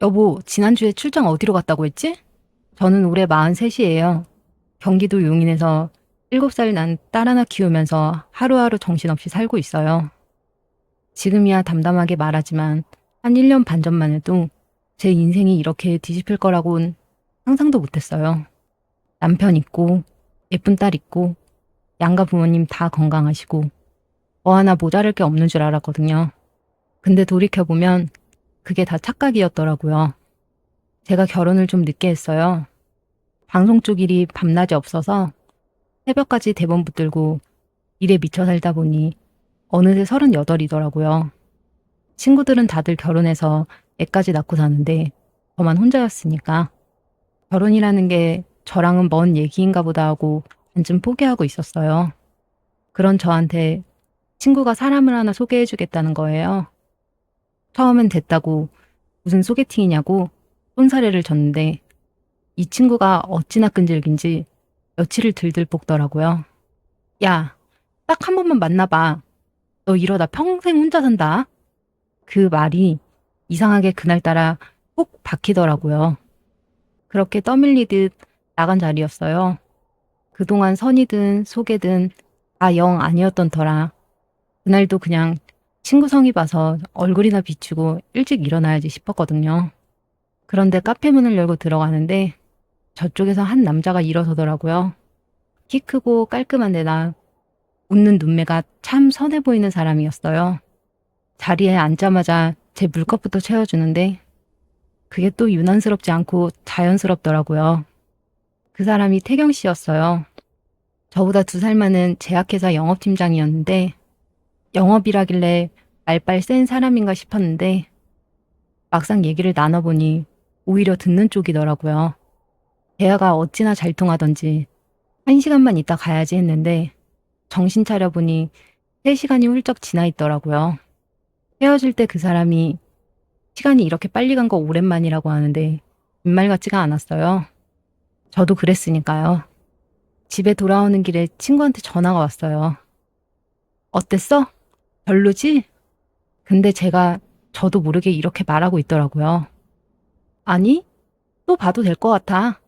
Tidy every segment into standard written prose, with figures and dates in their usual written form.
여보, 지난주에 출장 어디로 갔다고 했지? 저는 올해 43이에요. 경기도 용인에서 7살 난 딸 하나 키우면서 하루하루 정신없이 살고 있어요. 지금이야 담담하게 말하지만 한 1년 반 전만 해도 제 인생이 이렇게 뒤집힐 거라고는 상상도 못했어요. 남편 있고 예쁜 딸 있고 양가 부모님 다 건강하시고 뭐 하나 모자랄 게 없는 줄 알았거든요. 근데 돌이켜보면 그게 다 착각이었더라고요. 제가 결혼을 좀 늦게 했어요. 방송 쪽 일이 밤낮이 없어서 새벽까지 대본 붙들고 일에 미쳐 살다 보니 어느새 38이더라고요. 친구들은 다들 결혼해서 애까지 낳고 사는데 저만 혼자였으니까 결혼이라는 게 저랑은 먼 얘기인가 보다 하고 반쯤 포기하고 있었어요. 그런 저한테 친구가 사람을 하나 소개해주겠다는 거예요. 처음엔 됐다고 무슨 소개팅이냐고 쏜사례를 줬는데 이 친구가 어찌나 끈질긴지 며칠을 들들 볶더라고요. 야, 딱 한 번만 만나봐. 너 이러다 평생 혼자 산다. 그 말이 이상하게 그날따라 꼭 박히더라고요. 그렇게 떠밀리듯 나간 자리였어요. 그동안 선이든 속이든 다 영 아니었던 터라 그날도 그냥 친구 성의 봐서 얼굴이나 비추고 일찍 일어나야지 싶었거든요. 그런데 카페 문을 열고 들어가는데 저쪽에서 한 남자가 일어서더라고요. 키 크고 깔끔한 데다 웃는 눈매가 참 선해 보이는 사람이었어요. 자리에 앉자마자 제 물컵부터 채워주는데 그게 또 유난스럽지 않고 자연스럽더라고요. 그 사람이 태경 씨였어요. 저보다 2살 많은 제약회사 영업팀장이었는데 영업이라길래 말빨 센 사람인가 싶었는데 막상 얘기를 나눠보니 오히려 듣는 쪽이더라고요. 대화가 어찌나 잘 통하던지 1시간만 있다 가야지 했는데 정신 차려보니 3시간이 훌쩍 지나 있더라고요. 헤어질 때 그 사람이 시간이 이렇게 빨리 간 거 오랜만이라고 하는데 빈말 같지가 않았어요. 저도 그랬으니까요. 집에 돌아오는 길에 친구한테 전화가 왔어요. 어땠어? 별로지? 근데 제가 저도 모르게 이렇게 말하고 있더라고요. 아니, 또 봐도 될 것 같아.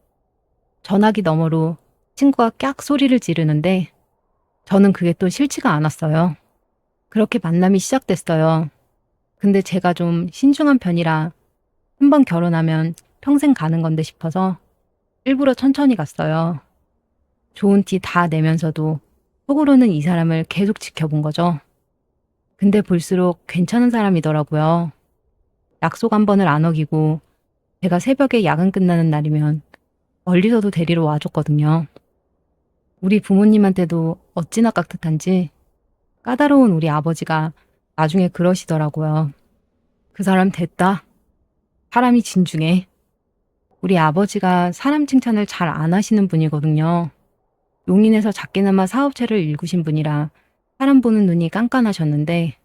전화기 너머로 친구가 깍 소리를 지르는데 저는 그게 또 싫지가 않았어요. 그렇게 만남이 시작됐어요. 근데 제가 좀 신중한 편이라 한 번 결혼하면 평생 가는 건데 싶어서 일부러 천천히 갔어요. 좋은 티 다 내면서도 속으로는 이 사람을 계속 지켜본 거죠. 근데 볼수록 괜찮은 사람이더라고요. 약속 한 번을 안 어기고 제가 새벽에 야근 끝나는 날이면 멀리서도 데리러 와줬거든요. 우리 부모님한테도 어찌나 깍듯한지 까다로운 우리 아버지가 나중에 그러시더라고요. 그 사람 됐다. 사람이 진중해. 우리 아버지가 사람 칭찬을 잘 안 하시는 분이거든요. 용인에서 작게나마 사업체를 일구신 분이라 사람 보는 눈이 깐깐하셨는데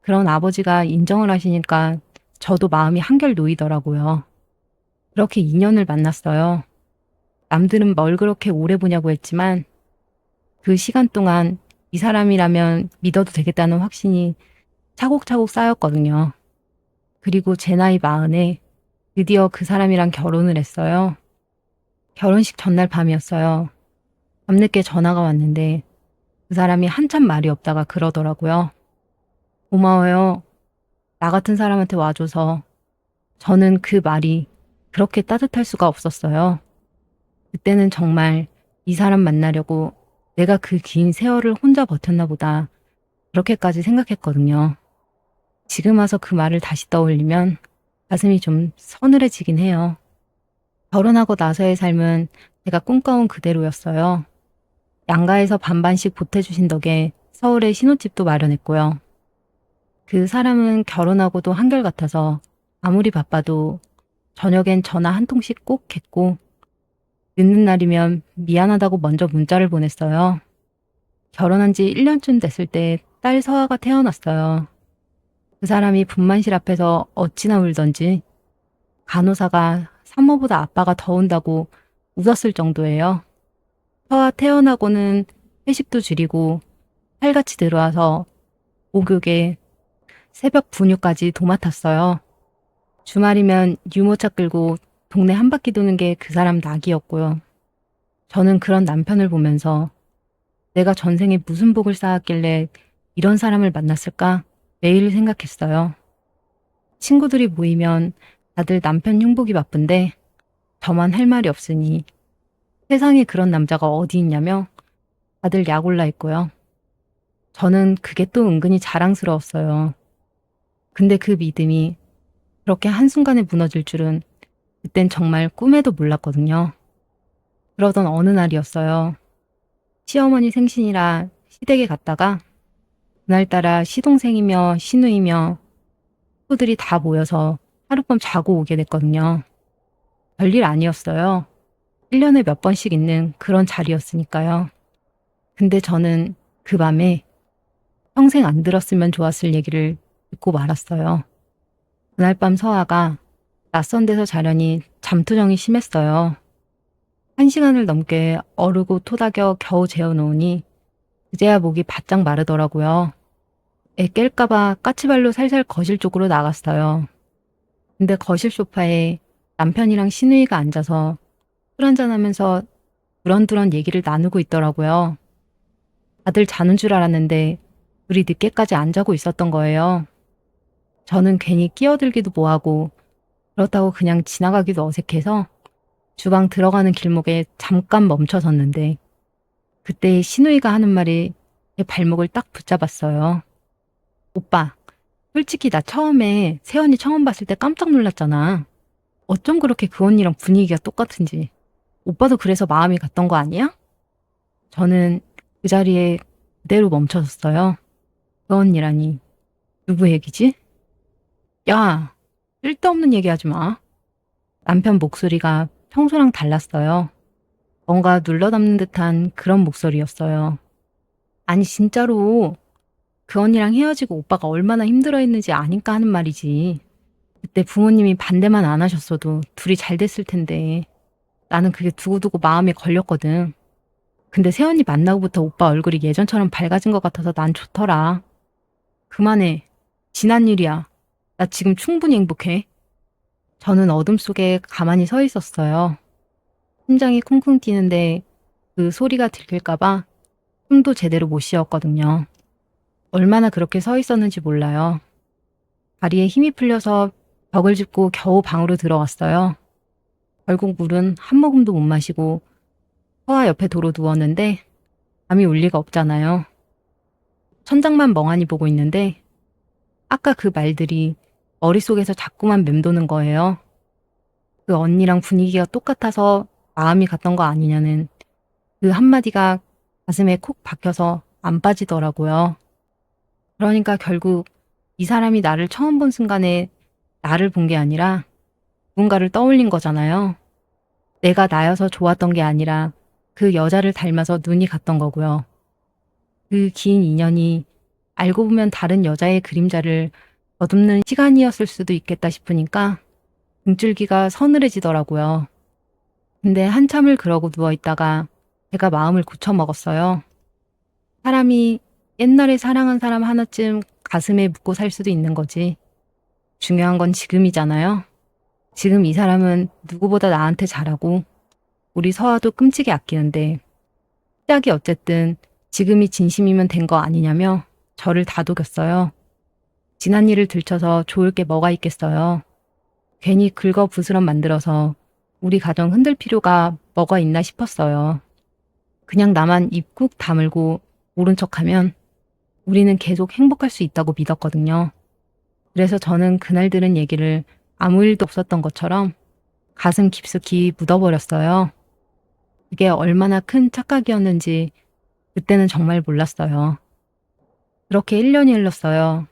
그런 아버지가 인정을 하시니까 저도 마음이 한결 놓이더라고요. 그렇게 2년을 만났어요. 남들은 뭘 그렇게 오래 보냐고 했지만 그 시간 동안 이 사람이라면 믿어도 되겠다는 확신이 차곡차곡 쌓였거든요. 그리고 제 나이 40에 드디어 그 사람이랑 결혼을 했어요. 결혼식 전날 밤이었어요. 밤늦게 전화가 왔는데 그 사람이 한참 말이 없다가 그러더라고요. 고마워요. 나 같은 사람한테 와줘서. 저는 그 말이 그렇게 따뜻할 수가 없었어요. 그때는 정말 이 사람 만나려고 내가 그 긴 세월을 혼자 버텼나 보다 그렇게까지 생각했거든요. 지금 와서 그 말을 다시 떠올리면 가슴이 좀 서늘해지긴 해요. 결혼하고 나서의 삶은 제가 꿈꿔온 그대로였어요. 양가에서 반반씩 보태주신 덕에 서울에 신혼집도 마련했고요. 그 사람은 결혼하고도 한결같아서 아무리 바빠도 저녁엔 전화 한 통씩 꼭 했고 늦는 날이면 미안하다고 먼저 문자를 보냈어요. 결혼한 지 1년쯤 됐을 때 딸 서아가 태어났어요. 그 사람이 분만실 앞에서 어찌나 울던지 간호사가 산모보다 아빠가 더 운다고 웃었을 정도예요. 서아 태어나고는 회식도 줄이고 살같이 들어와서 목욕에 새벽 분유까지 도맡았어요. 주말이면 유모차 끌고 동네 한 바퀴 도는 게 그 사람 낙이었고요. 저는 그런 남편을 보면서 내가 전생에 무슨 복을 쌓았길래 이런 사람을 만났을까 매일 생각했어요. 친구들이 모이면 다들 남편 흉보기 바쁜데 저만 할 말이 없으니 세상에 그런 남자가 어디 있냐며 다들 약 올라 있고요. 저는 그게 또 은근히 자랑스러웠어요. 근데 그 믿음이 그렇게 한순간에 무너질 줄은 그땐 정말 꿈에도 몰랐거든요. 그러던 어느 날이었어요. 시어머니 생신이라 시댁에 갔다가 그날따라 시동생이며 시누이며 식구들이 다 모여서 하룻밤 자고 오게 됐거든요. 별일 아니었어요. 1년에 몇 번씩 있는 그런 자리였으니까요. 근데 저는 그 밤에 평생 안 들었으면 좋았을 얘기를 듣고 말았어요. 그날 밤 서아가 낯선 데서 자려니 잠투정이 심했어요. 1시간을 넘게 어르고 토닥여 겨우 재워놓으니 그제야 목이 바짝 마르더라고요. 애 깰까봐 까치발로 살살 거실 쪽으로 나갔어요. 근데 거실 소파에 남편이랑 시누이가 앉아서 술 한잔하면서 두런두런 얘기를 나누고 있더라고요. 다들 자는 줄 알았는데 둘이 늦게까지 안 자고 있었던 거예요. 저는 괜히 끼어들기도 뭐하고 그렇다고 그냥 지나가기도 어색해서 주방 들어가는 길목에 잠깐 멈춰섰는데 그때 시누이가 하는 말이 제 발목을 딱 붙잡았어요. 오빠, 솔직히 나 처음에 세연이 처음 봤을 때 깜짝 놀랐잖아. 어쩜 그렇게 그 언니랑 분위기가 똑같은지. 오빠도 그래서 마음이 갔던 거 아니야? 저는 그 자리에 그대로 멈춰섰어요. 그 언니라니. 누구 얘기지? 야, 쓸데없는 얘기하지 마. 남편 목소리가 평소랑 달랐어요. 뭔가 눌러담는 듯한 그런 목소리였어요. 아니 진짜로 그 언니랑 헤어지고 오빠가 얼마나 힘들어했는지 아니까 하는 말이지. 그때 부모님이 반대만 안 하셨어도 둘이 잘 됐을 텐데 나는 그게 두고두고 마음에 걸렸거든. 근데 세연이 만나고부터 오빠 얼굴이 예전처럼 밝아진 것 같아서 난 좋더라. 그만해. 지난 일이야. 나 지금 충분히 행복해. 저는 어둠 속에 가만히 서 있었어요. 심장이 쿵쿵 뛰는데 그 소리가 들킬까봐 숨도 제대로 못 쉬었거든요. 얼마나 그렇게 서 있었는지 몰라요. 다리에 힘이 풀려서 벽을 짚고 겨우 방으로 들어왔어요. 결국 물은 한 모금도 못 마시고 서아 옆에 도로 누웠는데 잠이 올 리가 없잖아요. 천장만 멍하니 보고 있는데 아까 그 말들이 머릿속에서 자꾸만 맴도는 거예요. 그 언니랑 분위기가 똑같아서 마음이 갔던 거 아니냐는 그 한마디가 가슴에 콕 박혀서 안 빠지더라고요. 그러니까 결국 이 사람이 나를 처음 본 순간에 나를 본 게 아니라 누군가를 떠올린 거잖아요. 내가 나여서 좋았던 게 아니라 그 여자를 닮아서 눈이 갔던 거고요. 그 긴 인연이 알고 보면 다른 여자의 그림자를 더듬는 시간이었을 수도 있겠다 싶으니까 등줄기가 서늘해지더라고요. 근데 한참을 그러고 누워있다가 제가 마음을 고쳐먹었어요. 사람이 옛날에 사랑한 사람 하나쯤 가슴에 묻고 살 수도 있는 거지. 중요한 건 지금이잖아요. 지금 이 사람은 누구보다 나한테 잘하고 우리 서아도 끔찍이 아끼는데 시작이 어쨌든 지금이 진심이면 된 거 아니냐며 저를 다독였어요. 지난 일을 들춰서 좋을 게 뭐가 있겠어요. 괜히 긁어부스럼 만들어서 우리 가정 흔들 필요가 뭐가 있나 싶었어요. 그냥 나만 입 꾹 다물고 모른 척하면 우리는 계속 행복할 수 있다고 믿었거든요. 그래서 저는 그날 들은 얘기를 아무 일도 없었던 것처럼 가슴 깊숙이 묻어버렸어요. 그게 얼마나 큰 착각이었는지 그때는 정말 몰랐어요. 그렇게 1년이 흘렀어요.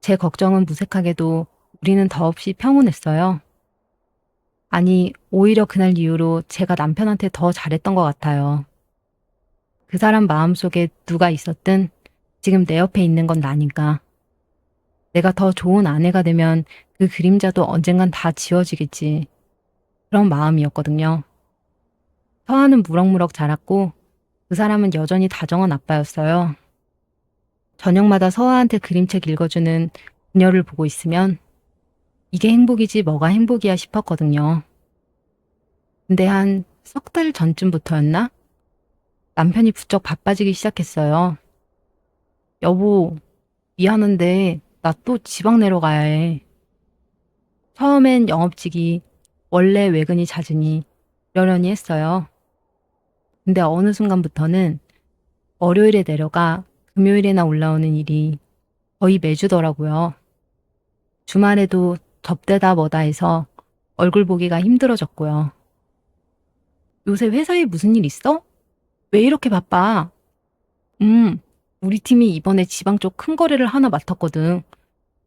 제 걱정은 무색하게도 우리는 더없이 평온했어요. 아니, 오히려 그날 이후로 제가 남편한테 더 잘했던 것 같아요. 그 사람 마음속에 누가 있었든 지금 내 옆에 있는 건 나니까. 내가 더 좋은 아내가 되면 그 그림자도 언젠간 다 지워지겠지. 그런 마음이었거든요. 서아는 무럭무럭 자랐고 그 사람은 여전히 다정한 아빠였어요. 저녁마다 서아한테 그림책 읽어주는 그녀를 보고 있으면 이게 행복이지 뭐가 행복이야 싶었거든요. 근데 한 석 달 전쯤부터였나? 남편이 부쩍 바빠지기 시작했어요. 여보, 미안한데 나 또 지방 내려가야 해. 처음엔 영업직이 원래 외근이 잦으니 이러려니 했어요. 근데 어느 순간부터는 월요일에 내려가 금요일에나 올라오는 일이 거의 매주더라고요. 주말에도 접대다 뭐다 해서 얼굴 보기가 힘들어졌고요. 요새 회사에 무슨 일 있어? 왜 이렇게 바빠? 우리 팀이 이번에 지방 쪽 큰 거래를 하나 맡았거든.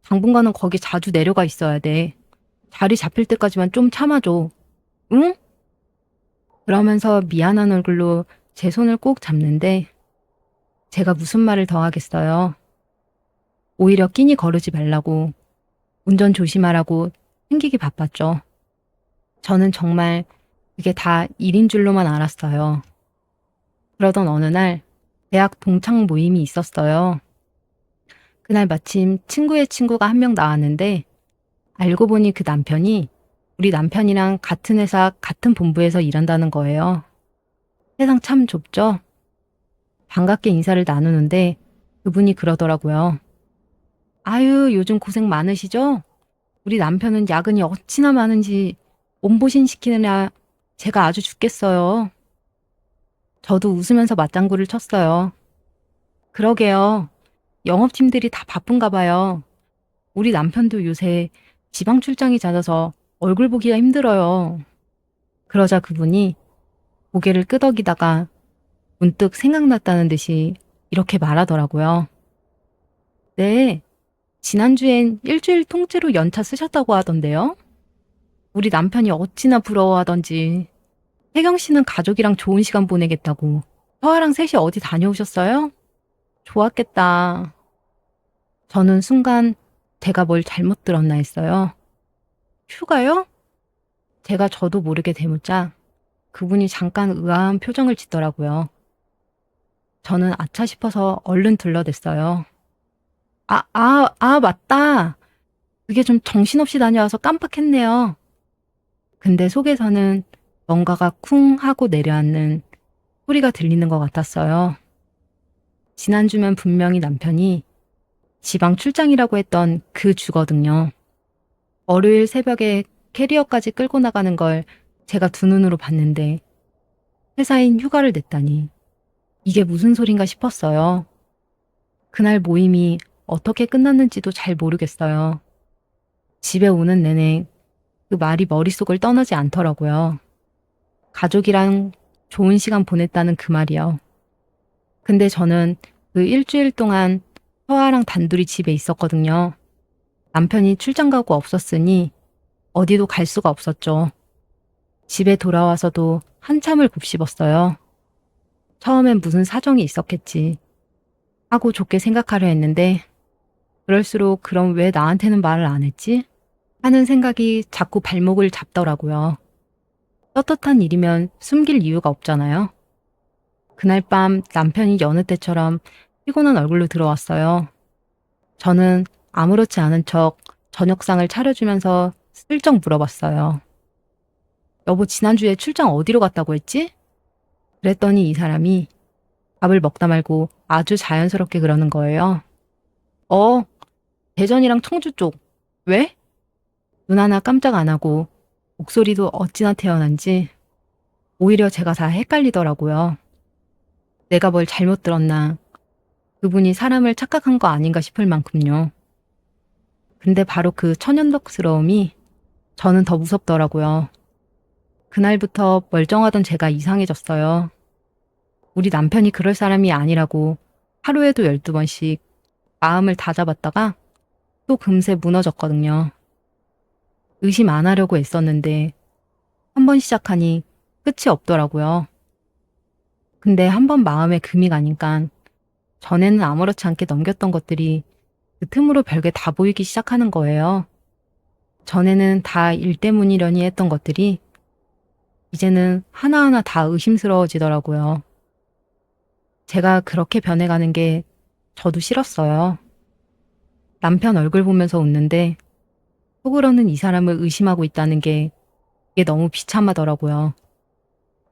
당분간은 거기 자주 내려가 있어야 돼. 자리 잡힐 때까지만 좀 참아줘. 응? 그러면서 미안한 얼굴로 제 손을 꼭 잡는데 제가 무슨 말을 더 하겠어요. 오히려 끼니 거르지 말라고, 운전 조심하라고 챙기기 바빴죠. 저는 정말 그게 다 일인 줄로만 알았어요. 그러던 어느 날 대학 동창 모임이 있었어요. 그날 마침 친구의 친구가 한 명 나왔는데 알고 보니 그 남편이 우리 남편이랑 같은 회사 같은 본부에서 일한다는 거예요. 세상 참 좁죠? 반갑게 인사를 나누는데 그분이 그러더라고요. 아유, 요즘 고생 많으시죠? 우리 남편은 야근이 어찌나 많은지 몸보신 시키느라 제가 아주 죽겠어요. 저도 웃으면서 맞장구를 쳤어요. 그러게요. 영업팀들이 다 바쁜가 봐요. 우리 남편도 요새 지방 출장이 잦아서 얼굴 보기가 힘들어요. 그러자 그분이 고개를 끄덕이다가 문득 생각났다는 듯이 이렇게 말하더라고요. 네, 지난주엔 일주일 통째로 연차 쓰셨다고 하던데요. 우리 남편이 어찌나 부러워하던지. 혜경 씨는 가족이랑 좋은 시간 보내겠다고. 서아랑 셋이 어디 다녀오셨어요? 좋았겠다. 저는 순간 제가 뭘 잘못 들었나 했어요. 휴가요? 제가 저도 모르게 대묻자 그분이 잠깐 의아한 표정을 짓더라고요. 저는 아차 싶어서 얼른 둘러댔어요. 맞다. 그게 좀 정신없이 다녀와서 깜빡했네요. 근데 속에서는 뭔가가 쿵 하고 내려앉는 소리가 들리는 것 같았어요. 지난주면 분명히 남편이 지방 출장이라고 했던 그 주거든요. 월요일 새벽에 캐리어까지 끌고 나가는 걸 제가 두 눈으로 봤는데 회사인 휴가를 냈다니 이게 무슨 소린가 싶었어요. 그날 모임이 어떻게 끝났는지도 잘 모르겠어요. 집에 오는 내내 그 말이 머릿속을 떠나지 않더라고요. 가족이랑 좋은 시간 보냈다는 그 말이요. 근데 저는 그 일주일 동안 서아랑 단둘이 집에 있었거든요. 남편이 출장 가고 없었으니 어디도 갈 수가 없었죠. 집에 돌아와서도 한참을 곱씹었어요. 처음엔 무슨 사정이 있었겠지 하고 좋게 생각하려 했는데 그럴수록 그럼 왜 나한테는 말을 안 했지? 하는 생각이 자꾸 발목을 잡더라고요. 떳떳한 일이면 숨길 이유가 없잖아요. 그날 밤 남편이 여느 때처럼 피곤한 얼굴로 들어왔어요. 저는 아무렇지 않은 척 저녁상을 차려주면서 슬쩍 물어봤어요. 여보, 지난주에 출장 어디로 갔다고 했지? 그랬더니 이 사람이 밥을 먹다 말고 아주 자연스럽게 그러는 거예요. 어, 대전이랑 청주 쪽. 왜? 눈 하나 깜짝 안 하고 목소리도 어찌나 태어난지 오히려 제가 다 헷갈리더라고요. 내가 뭘 잘못 들었나. 그분이 사람을 착각한 거 아닌가 싶을 만큼요. 근데 바로 그 천연덕스러움이 저는 더 무섭더라고요. 그날부터 멀쩡하던 제가 이상해졌어요. 우리 남편이 그럴 사람이 아니라고 하루에도 12번씩 마음을 다잡았다가 또 금세 무너졌거든요. 의심 안 하려고 애썼는데 한 번 시작하니 끝이 없더라고요. 근데 한 번 마음에 금이 가니까 전에는 아무렇지 않게 넘겼던 것들이 그 틈으로 별게 다 보이기 시작하는 거예요. 전에는 다 일 때문이려니 했던 것들이 이제는 하나하나 다 의심스러워지더라고요. 제가 그렇게 변해가는 게 저도 싫었어요. 남편 얼굴 보면서 웃는데 속으로는 이 사람을 의심하고 있다는 게 이게 너무 비참하더라고요.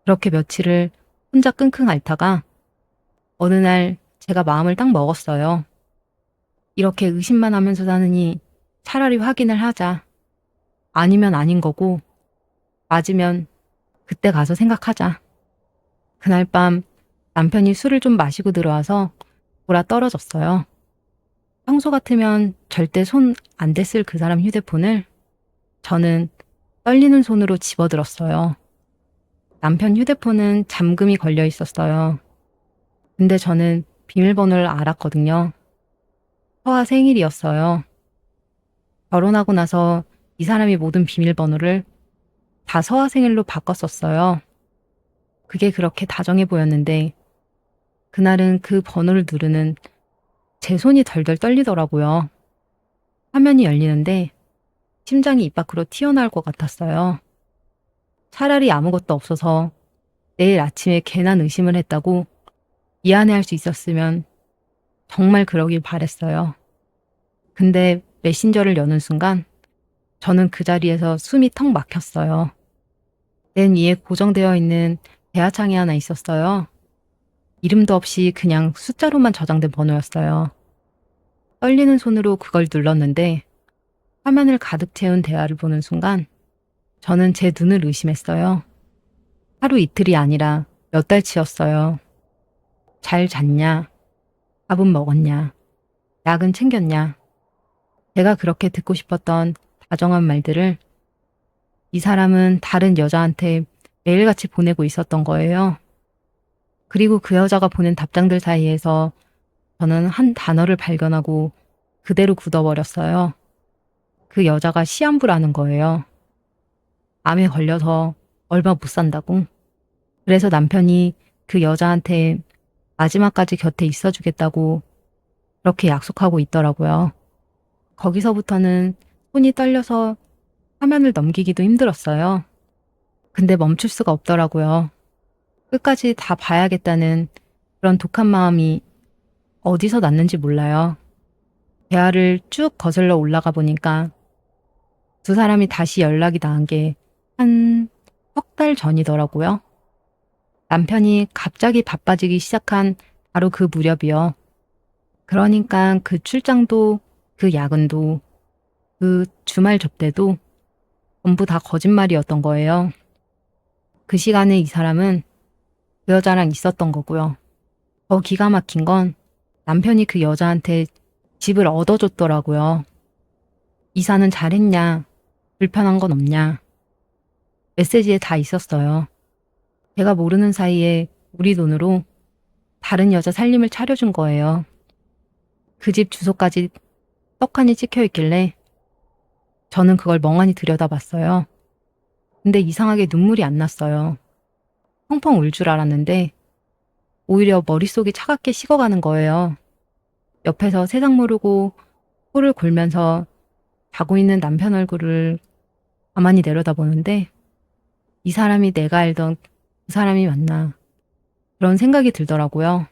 그렇게 며칠을 혼자 끙끙 앓다가 어느 날 제가 마음을 딱 먹었어요. 이렇게 의심만 하면서 사느니 차라리 확인을 하자. 아니면 아닌 거고 맞으면 그때 가서 생각하자. 그날 밤 남편이 술을 좀 마시고 들어와서 돌아 떨어졌어요. 평소 같으면 절대 손 안 댔을 그 사람 휴대폰을 저는 떨리는 손으로 집어들었어요. 남편 휴대폰은 잠금이 걸려 있었어요. 근데 저는 비밀번호를 알았거든요. 서아 생일이었어요. 결혼하고 나서 이 사람이 모든 비밀번호를 다 서아 생일로 바꿨었어요. 그게 그렇게 다정해 보였는데 그날은 그 번호를 누르는 제 손이 덜덜 떨리더라고요. 화면이 열리는데 심장이 입 밖으로 튀어나올 것 같았어요. 차라리 아무것도 없어서 내일 아침에 괜한 의심을 했다고 미안해할 수 있었으면 정말 그러길 바랬어요. 근데 메신저를 여는 순간 저는 그 자리에서 숨이 턱 막혔어요. 맨 위에 고정되어 있는 대화창이 하나 있었어요. 이름도 없이 그냥 숫자로만 저장된 번호였어요. 떨리는 손으로 그걸 눌렀는데 화면을 가득 채운 대화를 보는 순간 저는 제 눈을 의심했어요. 하루 이틀이 아니라 몇 달치였어요. 잘 잤냐? 밥은 먹었냐? 약은 챙겼냐? 제가 그렇게 듣고 싶었던 다정한 말들을 이 사람은 다른 여자한테 매일같이 보내고 있었던 거예요. 그리고 그 여자가 보낸 답장들 사이에서 저는 한 단어를 발견하고 그대로 굳어버렸어요. 그 여자가 시한부라는 거예요. 암에 걸려서 얼마 못 산다고. 그래서 남편이 그 여자한테 마지막까지 곁에 있어주겠다고 그렇게 약속하고 있더라고요. 거기서부터는 손이 떨려서 화면을 넘기기도 힘들었어요. 근데 멈출 수가 없더라고요. 끝까지 다 봐야겠다는 그런 독한 마음이 어디서 났는지 몰라요. 대화를 쭉 거슬러 올라가 보니까 두 사람이 다시 연락이 닿은 게 한 석 달 전이더라고요. 남편이 갑자기 바빠지기 시작한 바로 그 무렵이요. 그러니까 그 출장도 그 야근도 그 주말 접대도 전부 다 거짓말이었던 거예요. 그 시간에 이 사람은 그 여자랑 있었던 거고요. 더 기가 막힌 건 남편이 그 여자한테 집을 얻어줬더라고요. 이사는 잘했냐? 불편한 건 없냐? 메시지에 다 있었어요. 제가 모르는 사이에 우리 돈으로 다른 여자 살림을 차려준 거예요. 그 집 주소까지 떡하니 찍혀 있길래 저는 그걸 멍하니 들여다봤어요. 근데 이상하게 눈물이 안 났어요. 펑펑 울 줄 알았는데 오히려 머릿속이 차갑게 식어가는 거예요. 옆에서 세상 모르고 코를 골면서 자고 있는 남편 얼굴을 가만히 내려다보는데 이 사람이 내가 알던 그 사람이 맞나 그런 생각이 들더라고요.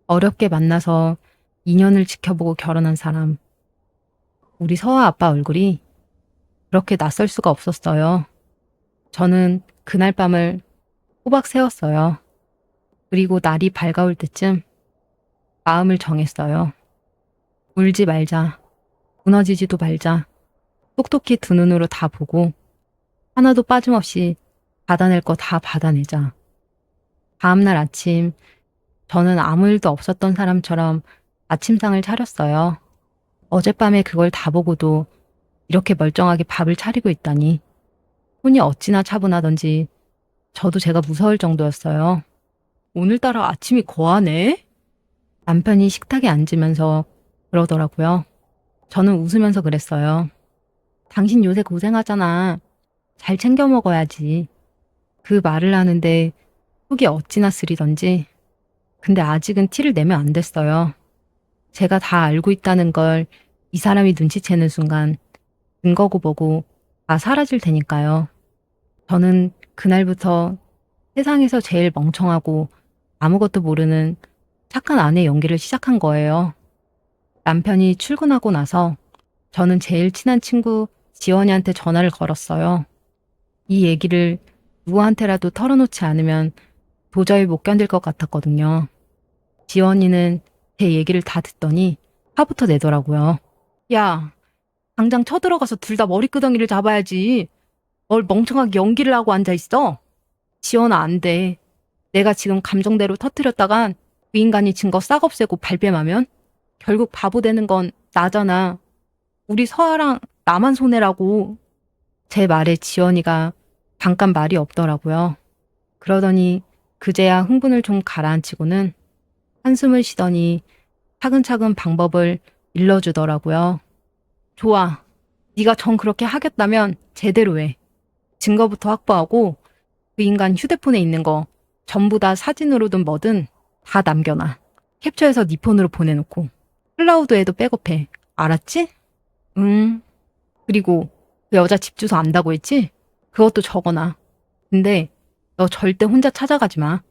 어렵게 만나서 인연을 지켜보고 결혼한 사람. 우리 서아 아빠 얼굴이 그렇게 낯설 수가 없었어요. 저는 그날 밤을 꼬박 세웠어요. 그리고 날이 밝아올 때쯤 마음을 정했어요. 울지 말자. 무너지지도 말자. 똑똑히 두 눈으로 다 보고 하나도 빠짐없이 받아낼 거 다 받아내자. 다음날 아침 저는 아무 일도 없었던 사람처럼 아침상을 차렸어요. 어젯밤에 그걸 다 보고도 이렇게 멀쩡하게 밥을 차리고 있다니. 손이 어찌나 차분하던지 저도 제가 무서울 정도였어요. 오늘따라 아침이 거하네? 남편이 식탁에 앉으면서 그러더라고요. 저는 웃으면서 그랬어요. 당신 요새 고생하잖아. 잘 챙겨 먹어야지. 그 말을 하는데 속이 어찌나 쓰리던지. 근데 아직은 티를 내면 안 됐어요. 제가 다 알고 있다는 걸 이 사람이 눈치채는 순간 증거고 뭐고 다 사라질 테니까요. 저는 그날부터 세상에서 제일 멍청하고 아무것도 모르는 착한 아내 연기를 시작한 거예요. 남편이 출근하고 나서 저는 제일 친한 친구 지원이한테 전화를 걸었어요. 이 얘기를 누구한테라도 털어놓지 않으면 도저히 못 견딜 것 같았거든요. 지원이는 제 얘기를 다 듣더니 화부터 내더라고요. 야, 당장 쳐들어가서 둘 다 머리끄덩이를 잡아야지. 뭘 멍청하게 연기를 하고 앉아있어? 지원아, 안 돼. 내가 지금 감정대로 터뜨렸다간 그 인간이 증거 싹 없애고 발뺌하면 결국 바보 되는 건 나잖아. 우리 서아랑 나만 손해라고. 제 말에 지원이가 잠깐 말이 없더라고요. 그러더니 그제야 흥분을 좀 가라앉히고는 한숨을 쉬더니 차근차근 방법을 일러주더라고요. 좋아. 네가 정 그렇게 하겠다면 제대로 해. 증거부터 확보하고 그 인간 휴대폰에 있는 거 전부 다 사진으로든 뭐든 다 남겨놔. 캡처해서 네 폰으로 보내놓고 클라우드에도 백업해. 알았지? 응. 그리고 그 여자 집 주소 안다고 했지? 그것도 적어놔. 근데 너 절대 혼자 찾아가지 마.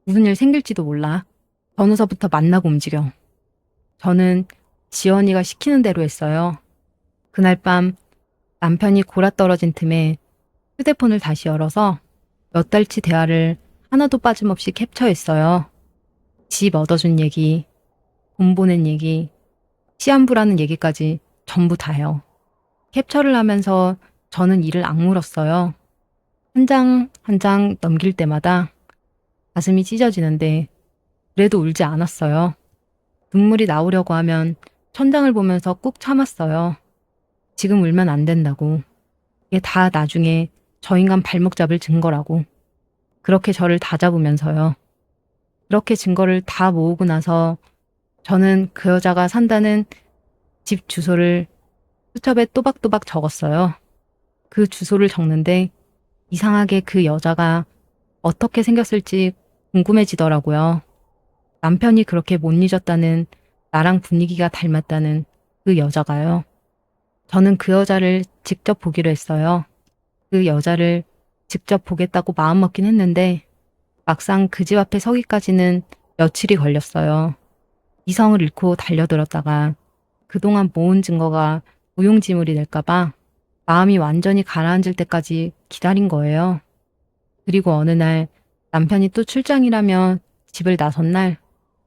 무슨 일 생길지도 몰라. 변호사부터 만나고 움직여. 저는 지연이가 시키는 대로 했어요. 그날 밤 남편이 골아떨어진 틈에 휴대폰을 다시 열어서 몇 달치 대화를 하나도 빠짐없이 캡처했어요. 집 얻어준 얘기, 돈 보낸 얘기, 시한부라는 얘기까지 전부 다요. 캡처를 하면서 저는 이를 악물었어요. 한 장 한 장 넘길 때마다 가슴이 찢어지는데 그래도 울지 않았어요. 눈물이 나오려고 하면 천장을 보면서 꾹 참았어요. 지금 울면 안 된다고. 이게 다 나중에 저 인간 발목 잡을 증거라고. 그렇게 저를 다잡으면서요. 그렇게 증거를 다 모으고 나서 저는 그 여자가 산다는 집 주소를 수첩에 또박또박 적었어요. 그 주소를 적는데 이상하게 그 여자가 어떻게 생겼을지 궁금해지더라고요. 남편이 그렇게 못 잊었다는, 나랑 분위기가 닮았다는 그 여자가요. 저는 그 여자를 직접 보기로 했어요. 그 여자를 직접 보겠다고 마음먹긴 했는데 막상 그 집 앞에 서기까지는 며칠이 걸렸어요. 이성을 잃고 달려들었다가 그동안 모은 증거가 무용지물이 될까봐 마음이 완전히 가라앉을 때까지 기다린 거예요. 그리고 어느 날 남편이 또 출장이라며 집을 나선 날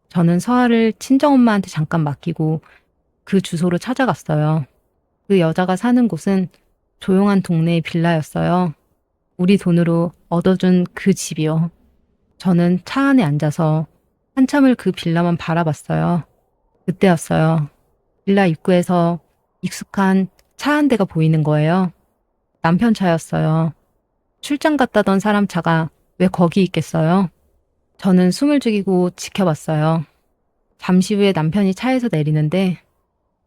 저는 서아를 친정엄마한테 잠깐 맡기고 그 주소로 찾아갔어요. 그 여자가 사는 곳은 조용한 동네의 빌라였어요. 우리 돈으로 얻어준 그 집이요. 저는 차 안에 앉아서 한참을 그 빌라만 바라봤어요. 그때였어요. 빌라 입구에서 익숙한 차 한 대가 보이는 거예요. 남편 차였어요. 출장 갔다던 사람 차가 왜 거기 있겠어요? 저는 숨을 죽이고 지켜봤어요. 잠시 후에 남편이 차에서 내리는데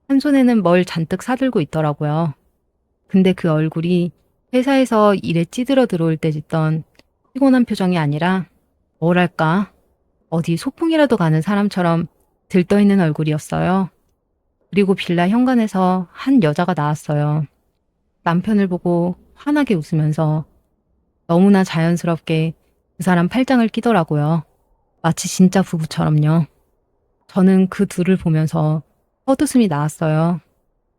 한 손에는 뭘 잔뜩 사들고 있더라고요. 근데 그 얼굴이 회사에서 일에 찌들어 들어올 때 짓던 피곤한 표정이 아니라 뭐랄까 어디 소풍이라도 가는 사람처럼 들떠있는 얼굴이었어요. 그리고 빌라 현관에서 한 여자가 나왔어요. 남편을 보고 환하게 웃으면서 너무나 자연스럽게 그 사람 팔짱을 끼더라고요. 마치 진짜 부부처럼요. 저는 그 둘을 보면서 헛웃음이 나왔어요.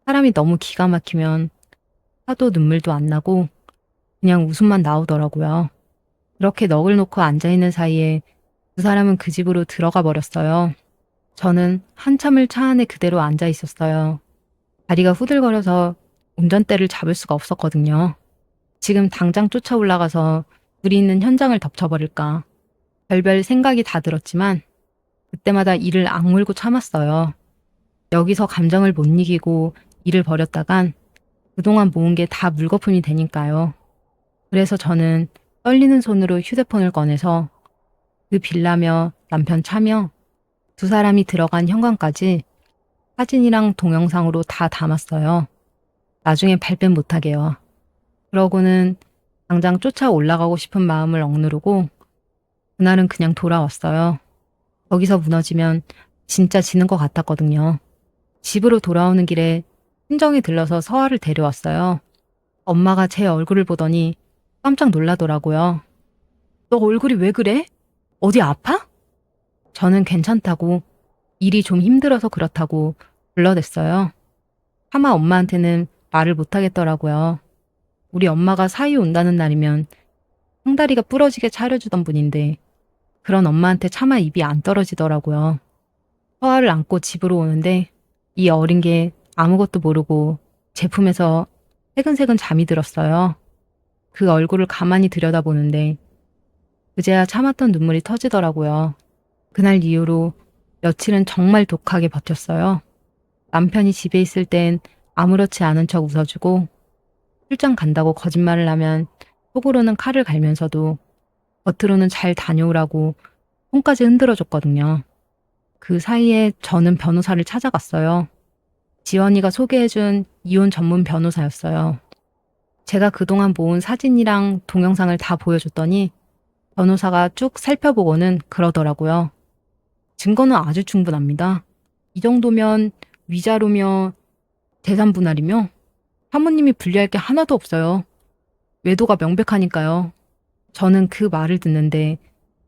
사람이 너무 기가 막히면 하도 눈물도 안 나고 그냥 웃음만 나오더라고요. 그렇게 넋을 놓고 앉아있는 사이에 두 사람은 그 집으로 들어가 버렸어요. 저는 한참을 차 안에 그대로 앉아 있었어요. 다리가 후들거려서 운전대를 잡을 수가 없었거든요. 지금 당장 쫓아 올라가서 둘이 있는 현장을 덮쳐버릴까. 별별 생각이 다 들었지만 그때마다 이를 악물고 참았어요. 여기서 감정을 못 이기고 일을 벌였다간 그동안 모은 게 다 물거품이 되니까요. 그래서 저는 떨리는 손으로 휴대폰을 꺼내서 그 빌라며 남편 차며 두 사람이 들어간 현관까지 사진이랑 동영상으로 다 담았어요. 나중에 발뺌 못하게요. 그러고는 당장 쫓아 올라가고 싶은 마음을 억누르고 그날은 그냥 돌아왔어요. 거기서 무너지면 진짜 지는 것 같았거든요. 집으로 돌아오는 길에 친정에 들러서 서아를 데려왔어요. 엄마가 제 얼굴을 보더니 깜짝 놀라더라고요. 너 얼굴이 왜 그래? 어디 아파? 저는 괜찮다고, 일이 좀 힘들어서 그렇다고 불러댔어요. 차마 엄마한테는 말을 못하겠더라고요. 우리 엄마가 사위 온다는 날이면 상다리가 부러지게 차려주던 분인데 그런 엄마한테 차마 입이 안 떨어지더라고요. 허아를 안고 집으로 오는데 이 어린 게 아무것도 모르고 제품에서 새근새근 잠이 들었어요. 그 얼굴을 가만히 들여다보는데 그제야 참았던 눈물이 터지더라고요. 그날 이후로 며칠은 정말 독하게 버텼어요. 남편이 집에 있을 땐 아무렇지 않은 척 웃어주고 출장 간다고 거짓말을 하면 속으로는 칼을 갈면서도 겉으로는 잘 다녀오라고 손까지 흔들어줬거든요. 그 사이에 저는 변호사를 찾아갔어요. 지원이가 소개해준 이혼 전문 변호사였어요. 제가 그동안 모은 사진이랑 동영상을 다 보여줬더니 변호사가 쭉 살펴보고는 그러더라고요. 증거는 아주 충분합니다. 이 정도면 위자료며 재산 분할이며 사모님이 불리할 게 하나도 없어요. 외도가 명백하니까요. 저는 그 말을 듣는데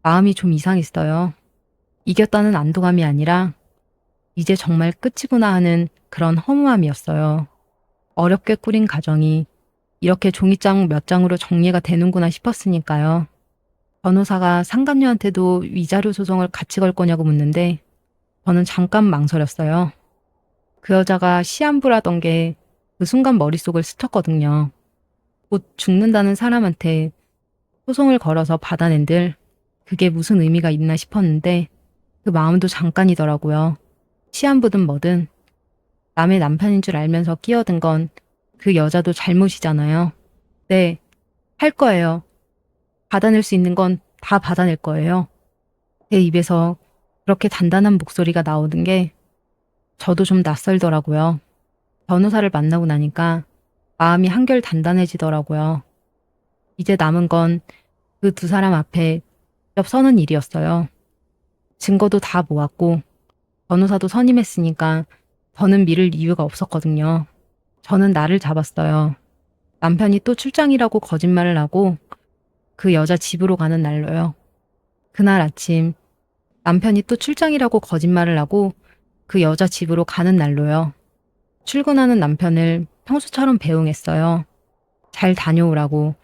마음이 좀 이상했어요. 이겼다는 안도감이 아니라 이제 정말 끝이구나 하는 그런 허무함이었어요. 어렵게 꾸린 가정이 이렇게 종이장 몇 장으로 정리가 되는구나 싶었으니까요. 변호사가 상감녀한테도 위자료 소송을 같이 걸 거냐고 묻는데 저는 잠깐 망설였어요. 그 여자가 시한부라던 게 그 순간 머릿속을 스쳤거든요. 곧 죽는다는 사람한테 소송을 걸어서 받아낸들 그게 무슨 의미가 있나 싶었는데 그 마음도 잠깐이더라고요. 시한부든 뭐든 남의 남편인 줄 알면서 끼어든 건 그 여자도 잘못이잖아요. 네, 할 거예요. 받아낼 수 있는 건 다 받아낼 거예요. 제 입에서 그렇게 단단한 목소리가 나오는 게 저도 좀 낯설더라고요. 변호사를 만나고 나니까 마음이 한결 단단해지더라고요. 이제 남은 건 그 두 사람 앞에 직접 서는 일이었어요. 증거도 다 모았고 변호사도 선임했으니까 저는 미룰 이유가 없었거든요. 저는 날을 잡았어요. 남편이 또 출장이라고 거짓말을 하고 그 여자 집으로 가는 날로요. 그날 아침 남편이 또 출장이라고 거짓말을 하고 그 여자 집으로 가는 날로요. 출근하는 남편을 평소처럼 배웅했어요. 잘 다녀오라고,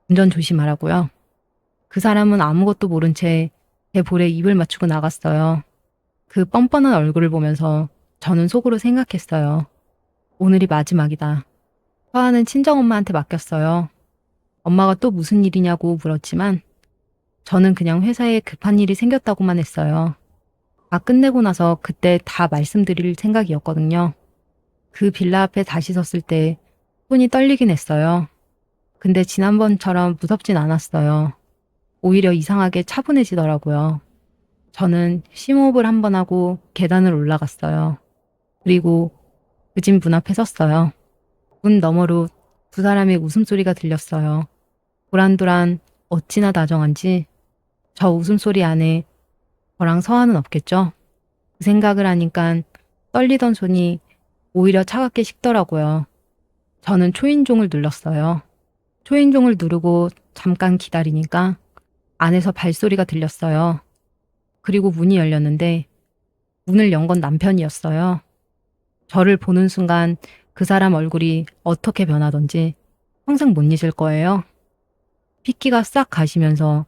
운전 조심하라고요. 그 사람은 아무것도 모른 채 제 볼에 입을 맞추고 나갔어요. 그 뻔뻔한 얼굴을 보면서 저는 속으로 생각했어요. 오늘이 마지막이다. 화하는 친정엄마한테 맡겼어요. 엄마가 또 무슨 일이냐고 물었지만 저는 그냥 회사에 급한 일이 생겼다고만 했어요. 다 끝내고 나서 그때 다 말씀드릴 생각이었거든요. 그 빌라 앞에 다시 섰을 때 손이 떨리긴 했어요. 근데 지난번처럼 무섭진 않았어요. 오히려 이상하게 차분해지더라고요. 저는 심호흡을 한번 하고 계단을 올라갔어요. 그리고 그 집 문 앞에 섰어요. 문 너머로 두 사람의 웃음소리가 들렸어요. 도란도란 어찌나 다정한지 저 웃음소리 안에 저랑 서한은 없겠죠? 그 생각을 하니까 떨리던 손이 오히려 차갑게 식더라고요. 저는 초인종을 눌렀어요. 초인종을 누르고 잠깐 기다리니까 안에서 발소리가 들렸어요. 그리고 문이 열렸는데 문을 연 건 남편이었어요. 저를 보는 순간 그 사람 얼굴이 어떻게 변하던지 평생 못 잊을 거예요. 핏기가 싹 가시면서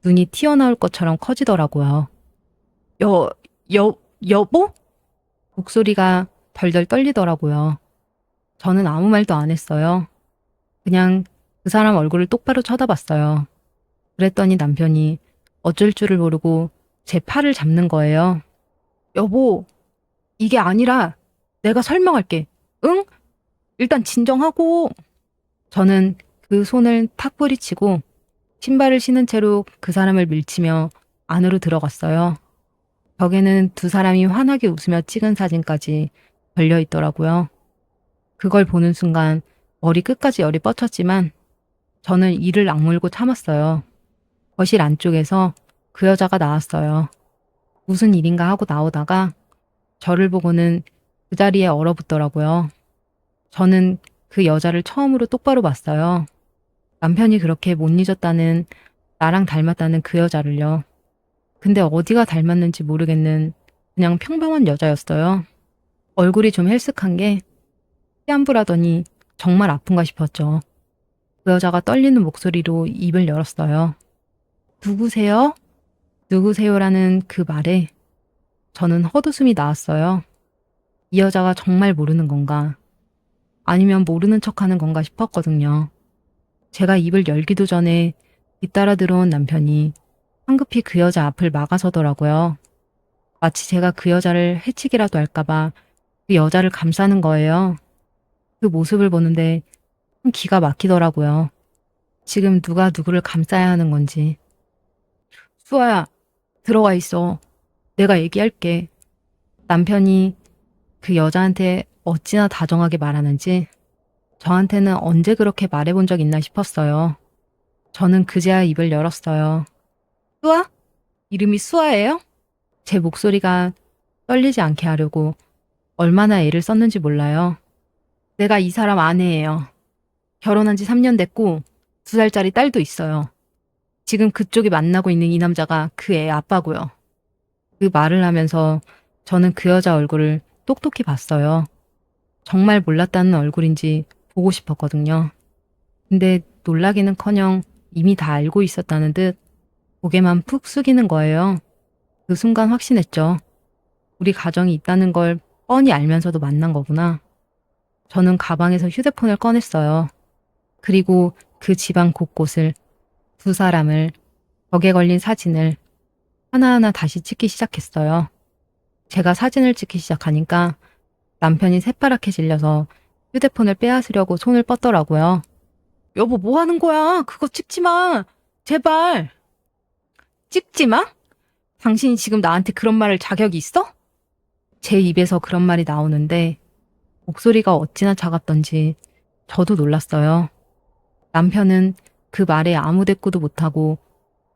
눈이 튀어나올 것처럼 커지더라고요. 여보? 목소리가 덜덜 떨리더라고요. 저는 아무 말도 안 했어요. 그냥 그 사람 얼굴을 똑바로 쳐다봤어요. 그랬더니 남편이 어쩔 줄을 모르고 제 팔을 잡는 거예요. 여보, 이게 아니라 내가 설명할게. 응? 일단 진정하고. 저는 그 손을 탁 뿌리치고 신발을 신은 채로 그 사람을 밀치며 안으로 들어갔어요. 벽에는 두 사람이 환하게 웃으며 찍은 사진까지 걸려 있더라고요. 그걸 보는 순간 머리 끝까지 열이 뻗쳤지만 저는 이를 악물고 참았어요. 거실 안쪽에서 그 여자가 나왔어요. 무슨 일인가 하고 나오다가 저를 보고는 그 자리에 얼어붙더라고요. 저는 그 여자를 처음으로 똑바로 봤어요. 남편이 그렇게 못 잊었다는, 나랑 닮았다는 그 여자를요. 근데 어디가 닮았는지 모르겠는 그냥 평범한 여자였어요. 얼굴이 좀 헬쓱한 게 시한부라더니 정말 아픈가 싶었죠. 그 여자가 떨리는 목소리로 입을 열었어요. 누구세요? 누구세요라는 그 말에 저는 헛웃음이 나왔어요. 이 여자가 정말 모르는 건가? 아니면 모르는 척하는 건가 싶었거든요. 제가 입을 열기도 전에 뒤따라 들어온 남편이 황급히 그 여자 앞을 막아서더라고요. 마치 제가 그 여자를 해치기라도 할까봐 그 여자를 감싸는 거예요. 그 모습을 보는데 참 기가 막히더라고요. 지금 누가 누구를 감싸야 하는 건지. 수아야, 들어와 있어. 내가 얘기할게. 남편이 그 여자한테 어찌나 다정하게 말하는지 저한테는 언제 그렇게 말해본 적 있나 싶었어요. 저는 그제야 입을 열었어요. 수아? 이름이 수아예요? 제 목소리가 떨리지 않게 하려고 얼마나 애를 썼는지 몰라요. 내가 이 사람 아내예요. 결혼한 지 3년 됐고 2살짜리 딸도 있어요. 지금 그쪽이 만나고 있는 이 남자가 그 애 아빠고요. 그 말을 하면서 저는 그 여자 얼굴을 똑똑히 봤어요. 정말 몰랐다는 얼굴인지 보고 싶었거든요. 근데 놀라기는커녕 이미 다 알고 있었다는 듯 고개만 푹 숙이는 거예요. 그 순간 확신했죠. 우리 가정이 있다는 걸 뻔히 알면서도 만난 거구나. 저는 가방에서 휴대폰을 꺼냈어요. 그리고 그 집안 곳곳을, 두 사람을, 벽에 걸린 사진을 하나하나 다시 찍기 시작했어요. 제가 사진을 찍기 시작하니까 남편이 새파랗게 질려서 휴대폰을 빼앗으려고 손을 뻗더라고요. 여보, 뭐 하는 거야? 그거 찍지 마. 제발. 찍지 마? 당신이 지금 나한테 그런 말할 자격이 있어? 제 입에서 그런 말이 나오는데 목소리가 어찌나 차갑던지 저도 놀랐어요. 남편은 그 말에 아무 대꾸도 못하고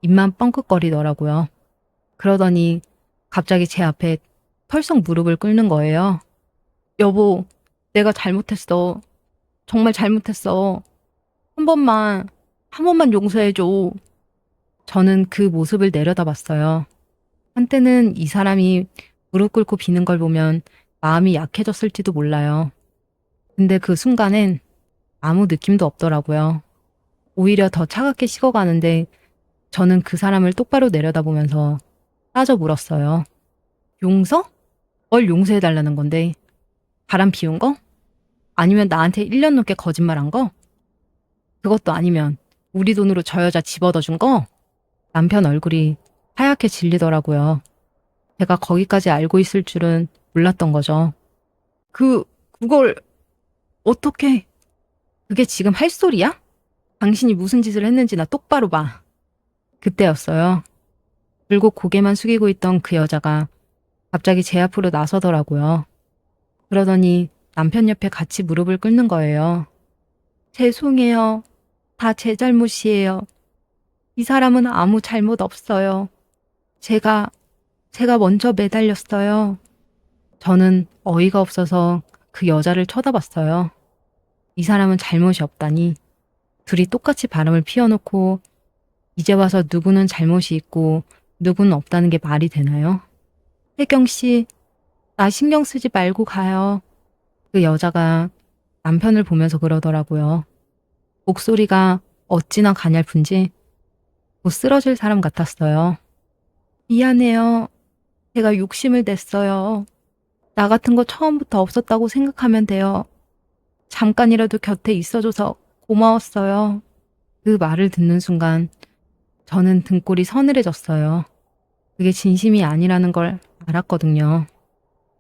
입만 뻥긋거리더라고요. 그러더니 갑자기 제 앞에 털썩 무릎을 꿇는 거예요. 여보, 내가 잘못했어. 정말 잘못했어. 한 번만 용서해줘. 저는 그 모습을 내려다봤어요. 한때는 이 사람이 무릎 꿇고 비는 걸 보면 마음이 약해졌을지도 몰라요. 근데 그 순간엔 아무 느낌도 없더라고요. 오히려 더 차갑게 식어가는데 저는 그 사람을 똑바로 내려다보면서 따져 물었어요. 용서? 뭘 용서해달라는 건데? 바람 피운 거? 아니면 나한테 1년 넘게 거짓말한 거? 그것도 아니면 우리 돈으로 저 여자 집어넣어준 거? 남편 얼굴이 하얗게 질리더라고요. 제가 거기까지 알고 있을 줄은 몰랐던 거죠. 그걸 어떻게? 그게 지금 할 소리야? 당신이 무슨 짓을 했는지 나 똑바로 봐. 그때였어요. 그리고 고개만 숙이고 있던 그 여자가 갑자기 제 앞으로 나서더라고요. 그러더니 남편 옆에 같이 무릎을 꿇는 거예요. 죄송해요. 다 제 잘못이에요. 이 사람은 아무 잘못 없어요. 제가 먼저 매달렸어요. 저는 어이가 없어서 그 여자를 쳐다봤어요. 이 사람은 잘못이 없다니. 둘이 똑같이 바람을 피워놓고 이제 와서 누구는 잘못이 있고 누구는 없다는 게 말이 되나요? 혜경 씨, 나 신경 쓰지 말고 가요. 그 여자가 남편을 보면서 그러더라고요. 목소리가 어찌나 가냘픈지 곧 쓰러질 사람 같았어요. 미안해요. 제가 욕심을 냈어요. 나 같은 거 처음부터 없었다고 생각하면 돼요. 잠깐이라도 곁에 있어줘서 고마웠어요. 그 말을 듣는 순간 저는 등골이 서늘해졌어요. 그게 진심이 아니라는 걸 알았거든요.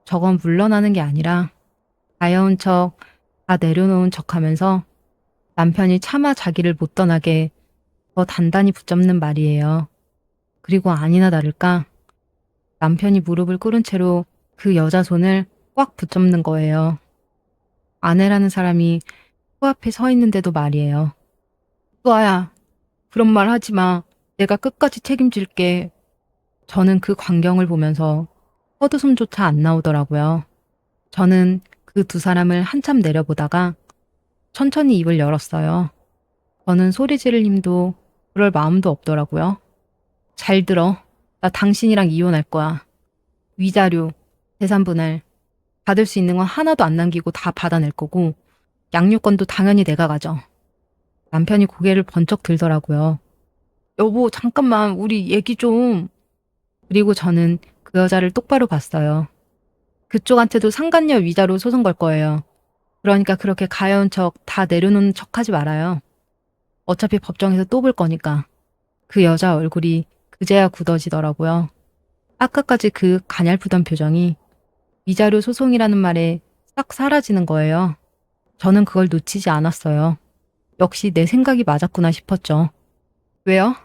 저건 물러나는 게 아니라 가여운 척, 다 내려놓은 척 하면서 남편이 차마 자기를 못 떠나게 더 단단히 붙잡는 말이에요. 그리고 아니나 다를까 남편이 무릎을 꿇은 채로 그 여자 손을 꽉 붙잡는 거예요. 아내라는 사람이 코앞에 서 있는데도 말이에요. 수아야, 그런 말 하지 마. 내가 끝까지 책임질게. 저는 그 광경을 보면서 헛웃음조차 안 나오더라고요. 저는 그 두 사람을 한참 내려보다가 천천히 입을 열었어요. 저는 소리 지를 힘도 그럴 마음도 없더라고요. 잘 들어. 나 당신이랑 이혼할 거야. 위자료, 재산 분할, 받을 수 있는 건 하나도 안 남기고 다 받아낼 거고 양육권도 당연히 내가 가져. 남편이 고개를 번쩍 들더라고요. 여보, 잠깐만, 우리 얘기 좀. 그리고 저는 그 여자를 똑바로 봤어요. 그쪽한테도 상간녀 위자료 소송 걸 거예요. 그러니까 그렇게 가여운 척 다 내려놓는 척 하지 말아요. 어차피 법정에서 또 볼 거니까. 그 여자 얼굴이 그제야 굳어지더라고요. 아까까지 그 가냘프던 표정이 위자료 소송이라는 말에 싹 사라지는 거예요. 저는 그걸 놓치지 않았어요. 역시 내 생각이 맞았구나 싶었죠. 왜요?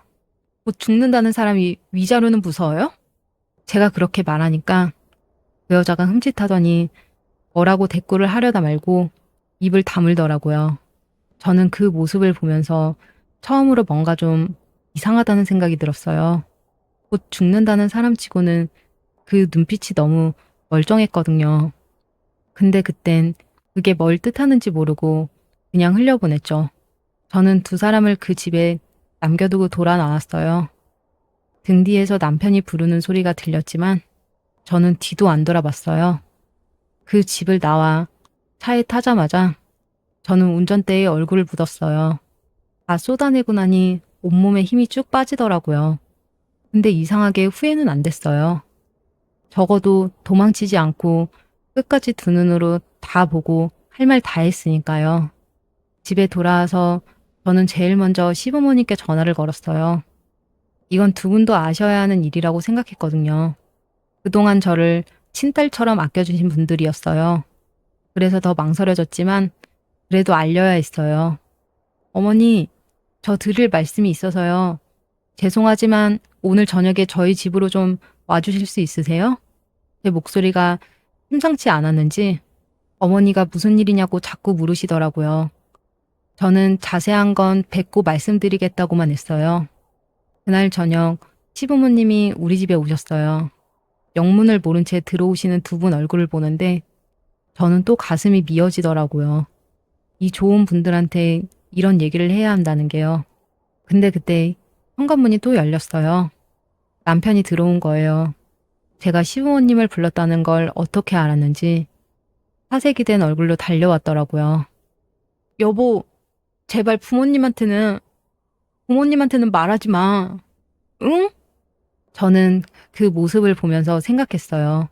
곧 죽는다는 사람이 위자료는 무서워요? 제가 그렇게 말하니까 그 여자가 흠칫하더니 뭐라고 대꾸를 하려다 말고 입을 다물더라고요. 저는 그 모습을 보면서 처음으로 뭔가 좀 이상하다는 생각이 들었어요. 곧 죽는다는 사람치고는 그 눈빛이 너무 멀쩡했거든요. 근데 그땐 그게 뭘 뜻하는지 모르고 그냥 흘려보냈죠. 저는 두 사람을 그 집에 남겨두고 돌아 나왔어요. 등 뒤에서 남편이 부르는 소리가 들렸지만 저는 뒤도 안 돌아봤어요. 그 집을 나와 차에 타자마자 저는 운전대에 얼굴을 묻었어요. 다 쏟아내고 나니 온몸에 힘이 쭉 빠지더라고요. 근데 이상하게 후회는 안 됐어요. 적어도 도망치지 않고 끝까지 두 눈으로 다 보고 할 말 다 했으니까요. 집에 돌아와서 저는 제일 먼저 시부모님께 전화를 걸었어요. 이건 두 분도 아셔야 하는 일이라고 생각했거든요. 그동안 저를 친딸처럼 아껴주신 분들이었어요. 그래서 더 망설여졌지만 그래도 알려야 했어요. 어머니, 저 드릴 말씀이 있어서요. 죄송하지만 오늘 저녁에 저희 집으로 좀 와주실 수 있으세요? 제 목소리가 심상치 않았는지 어머니가 무슨 일이냐고 자꾸 물으시더라고요. 저는 자세한 건 뵙고 말씀드리겠다고만 했어요. 그날 저녁 시부모님이 우리 집에 오셨어요. 영문을 모른 채 들어오시는 두 분 얼굴을 보는데 저는 또 가슴이 미어지더라고요. 이 좋은 분들한테 이런 얘기를 해야 한다는 게요. 근데 그때 현관문이 또 열렸어요. 남편이 들어온 거예요. 제가 시부모님을 불렀다는 걸 어떻게 알았는지 사색이 된 얼굴로 달려왔더라고요. 여보, 제발 부모님한테는 말하지 마. 응? 저는 그 모습을 보면서 생각했어요.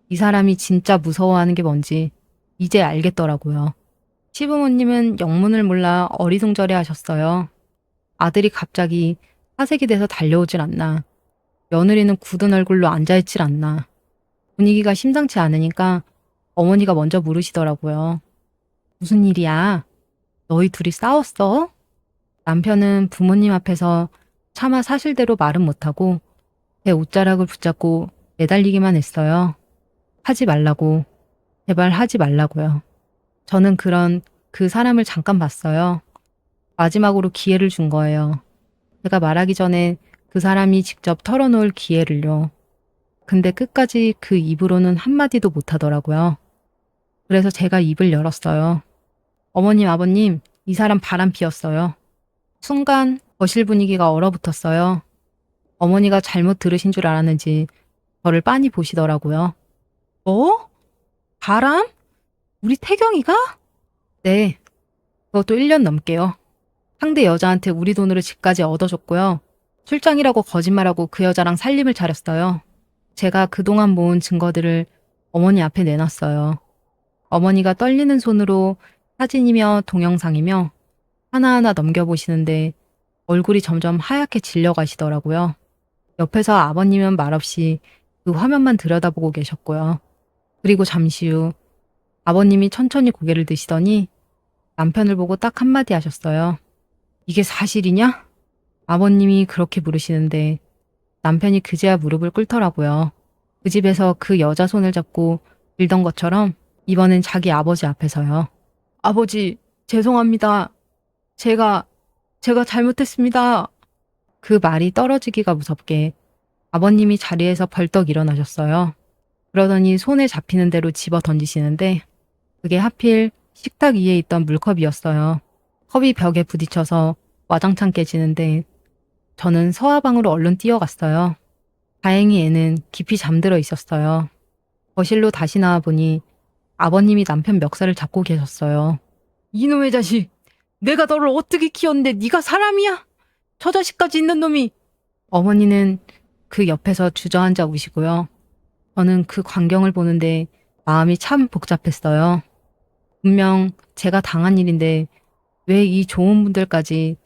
이 사람이 진짜 무서워하는 게 뭔지 이제 알겠더라고요. 시부모님은 영문을 몰라 어리둥절해 하셨어요. 아들이 갑자기 사색이 돼서 달려오질 않나. 며느리는 굳은 얼굴로 앉아있질 않나. 분위기가 심상치 않으니까 어머니가 먼저 물으시더라고요. 무슨 일이야? 너희 둘이 싸웠어? 남편은 부모님 앞에서 차마 사실대로 말은 못하고 제 옷자락을 붙잡고 매달리기만 했어요. 하지 말라고. 제발 하지 말라고요. 저는 그 사람을 잠깐 봤어요. 마지막으로 기회를 준 거예요. 제가 말하기 전에 그 사람이 직접 털어놓을 기회를요. 근데 끝까지 그 입으로는 한마디도 못하더라고요. 그래서 제가 입을 열었어요. 어머님, 아버님, 이 사람 바람 피웠어요. 순간 거실 분위기가 얼어붙었어요. 어머니가 잘못 들으신 줄 알았는지 저를 빤히 보시더라고요. 뭐? 바람? 우리 태경이가? 네, 그것도 1년 넘게요. 상대 여자한테 우리 돈으로 집까지 얻어줬고요. 출장이라고 거짓말하고 그 여자랑 살림을 차렸어요. 제가 그동안 모은 증거들을 어머니 앞에 내놨어요. 어머니가 떨리는 손으로 사진이며 동영상이며 하나하나 넘겨보시는데 얼굴이 점점 하얗게 질려가시더라고요. 옆에서 아버님은 말없이 그 화면만 들여다보고 계셨고요. 그리고 잠시 후 아버님이 천천히 고개를 드시더니 남편을 보고 딱 한마디 하셨어요. 이게 사실이냐? 아버님이 그렇게 물으시는데 남편이 그제야 무릎을 꿇더라고요. 그 집에서 그 여자 손을 잡고 빌던 것처럼 이번엔 자기 아버지 앞에서요. 아버지, 죄송합니다. 제가 잘못했습니다. 그 말이 떨어지기가 무섭게 아버님이 자리에서 벌떡 일어나셨어요. 그러더니 손에 잡히는 대로 집어 던지시는데 그게 하필 식탁 위에 있던 물컵이었어요. 컵이 벽에 부딪혀서 와장창 깨지는데 저는 서화방으로 얼른 뛰어갔어요. 다행히 애는 깊이 잠들어 있었어요. 거실로 다시 나와 보니 아버님이 남편 멱살을 잡고 계셨어요. 이놈의 자식, 내가 너를 어떻게 키웠는데 네가 사람이야? 저 자식까지 있는 놈이. 어머니는 그 옆에서 주저앉아 우시고요. 저는 그 광경을 보는데 마음이 참 복잡했어요. 분명 제가 당한 일인데 왜 이 좋은 분들까지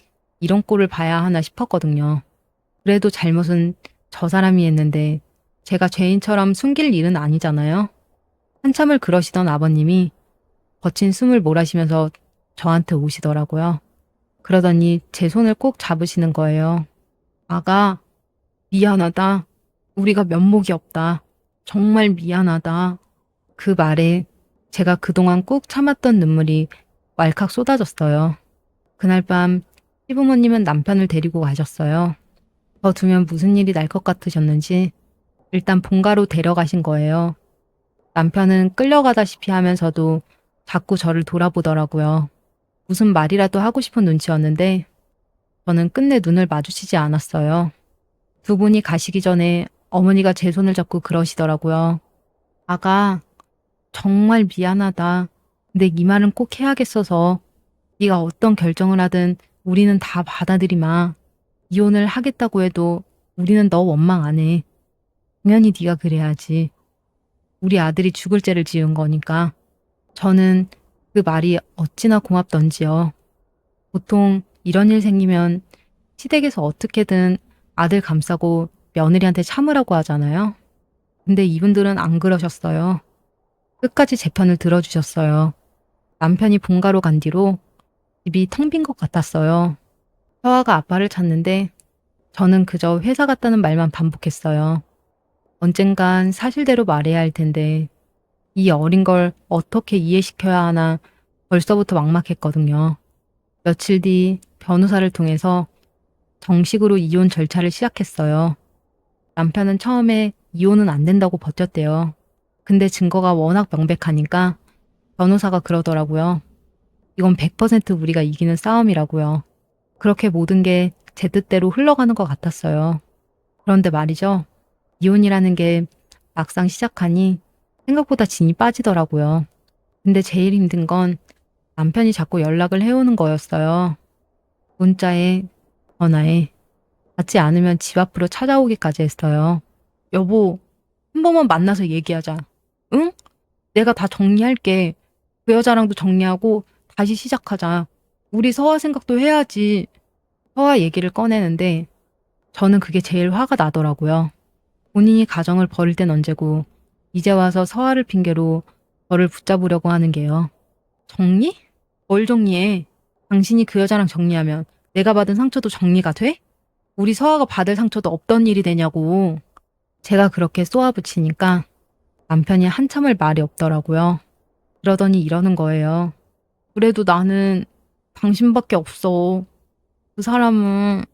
이런 꼴을 봐야 하나 싶었거든요. 그래도 잘못은 저 사람이 했는데 제가 죄인처럼 숨길 일은 아니잖아요. 한참을 그러시던 아버님이 거친 숨을 몰아쉬면서 저한테 오시더라고요. 그러더니 제 손을 꼭 잡으시는 거예요. 아가, 미안하다. 우리가 면목이 없다. 정말 미안하다. 그 말에 제가 그동안 꾹 참았던 눈물이 왈칵 쏟아졌어요. 그날 밤 시부모님은 남편을 데리고 가셨어요. 저 두면 무슨 일이 날 것 같으셨는지 일단 본가로 데려가신 거예요. 남편은 끌려가다시피 하면서도 자꾸 저를 돌아보더라고요. 무슨 말이라도 하고 싶은 눈치였는데 저는 끝내 눈을 마주치지 않았어요. 두 분이 가시기 전에 어머니가 제 손을 잡고 그러시더라고요. 아가, 정말 미안하다. 근데 이 말은 꼭 해야겠어서 네가 어떤 결정을 하든 우리는 다 받아들이마. 이혼을 하겠다고 해도 우리는 너 원망 안 해. 당연히 네가 그래야지. 우리 아들이 죽을 죄를 지은 거니까. 저는 그 말이 어찌나 고맙던지요. 보통 이런 일 생기면 시댁에서 어떻게든 아들 감싸고 며느리한테 참으라고 하잖아요. 근데 이분들은 안 그러셨어요. 끝까지 제 편을 들어주셨어요. 남편이 본가로 간 뒤로 집이 텅 빈 것 같았어요. 서아가 아빠를 찾는데 저는 그저 회사 갔다는 말만 반복했어요. 언젠간 사실대로 말해야 할 텐데 이 어린 걸 어떻게 이해시켜야 하나 벌써부터 막막했거든요. 며칠 뒤 변호사를 통해서 정식으로 이혼 절차를 시작했어요. 남편은 처음에 이혼은 안 된다고 버텼대요. 근데 증거가 워낙 명백하니까 변호사가 그러더라고요. 이건 100% 우리가 이기는 싸움이라고요. 그렇게 모든 게 제 뜻대로 흘러가는 것 같았어요. 그런데 말이죠. 이혼이라는 게 막상 시작하니 생각보다 진이 빠지더라고요. 근데 제일 힘든 건 남편이 자꾸 연락을 해오는 거였어요. 문자에, 전화에, 받지 않으면 집 앞으로 찾아오기까지 했어요. 여보, 한 번만 만나서 얘기하자. 응? 내가 다 정리할게. 그 여자랑도 정리하고 다시 시작하자. 우리 서아 생각도 해야지. 서아 얘기를 꺼내는데 저는 그게 제일 화가 나더라고요. 본인이 가정을 버릴 땐 언제고 이제 와서 서아를 핑계로 저를 붙잡으려고 하는 게요. 정리? 뭘 정리해? 당신이 그 여자랑 정리하면 내가 받은 상처도 정리가 돼? 우리 서아가 받을 상처도 없던 일이 되냐고. 제가 그렇게 쏘아붙이니까 남편이 한참을 말이 없더라고요. 그러더니 이러는 거예요. 그래도 나는 당신밖에 없어. 그 사람은,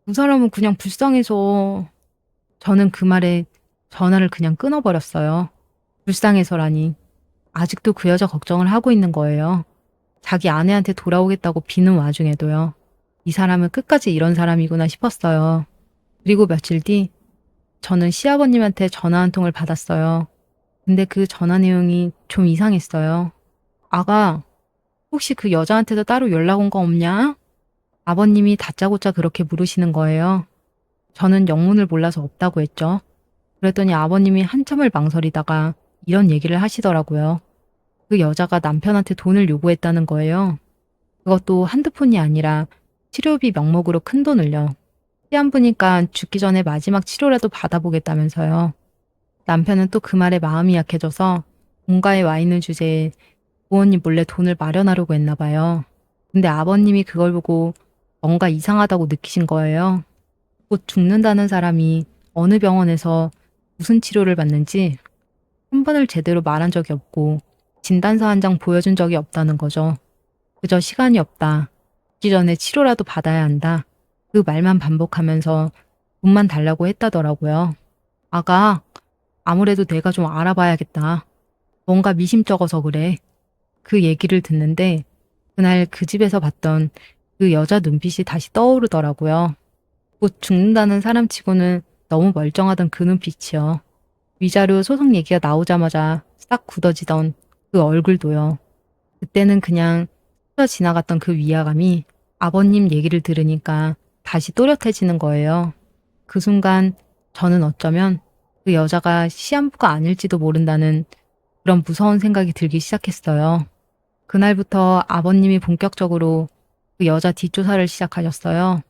그 사람은 그냥 불쌍해서. 저는 그 말에 전화를 그냥 끊어버렸어요. 불쌍해서라니. 아직도 그 여자 걱정을 하고 있는 거예요. 자기 아내한테 돌아오겠다고 비는 와중에도요. 이 사람은 끝까지 이런 사람이구나 싶었어요. 그리고 며칠 뒤 저는 시아버님한테 전화 한 통을 받았어요. 근데 그 전화 내용이 좀 이상했어요. 아가, 혹시 그 여자한테도 따로 연락 온 거 없냐? 아버님이 다짜고짜 그렇게 물으시는 거예요. 저는 영문을 몰라서 없다고 했죠. 그랬더니 아버님이 한참을 망설이다가 이런 얘기를 하시더라고요. 그 여자가 남편한테 돈을 요구했다는 거예요. 그것도 한두 푼이 아니라 치료비 명목으로 큰 돈을요. 시안 부니까 죽기 전에 마지막 치료라도 받아보겠다면서요. 남편은 또 그 말에 마음이 약해져서 본가에 와 있는 주제에 부모님 몰래 돈을 마련하려고 했나 봐요. 근데 아버님이 그걸 보고 뭔가 이상하다고 느끼신 거예요. 곧 죽는다는 사람이 어느 병원에서 무슨 치료를 받는지 한 번을 제대로 말한 적이 없고 진단서 한 장 보여준 적이 없다는 거죠. 그저 시간이 없다. 죽기 전에 치료라도 받아야 한다. 그 말만 반복하면서 돈만 달라고 했다더라고요. 아가, 아무래도 내가 좀 알아봐야겠다. 뭔가 미심쩍어서 그래. 그 얘기를 듣는데 그날 그 집에서 봤던 그 여자 눈빛이 다시 떠오르더라고요. 곧 죽는다는 사람치고는 너무 멀쩡하던 그 눈빛이요. 위자료 소송 얘기가 나오자마자 싹 굳어지던 그 얼굴도요. 그때는 그냥 스쳐 지나갔던 그 위화감이 아버님 얘기를 들으니까 다시 또렷해지는 거예요. 그 순간 저는 어쩌면 그 여자가 시한부가 아닐지도 모른다는 그런 무서운 생각이 들기 시작했어요. 그날부터 아버님이 본격적으로 그 여자 뒷조사를 시작하셨어요.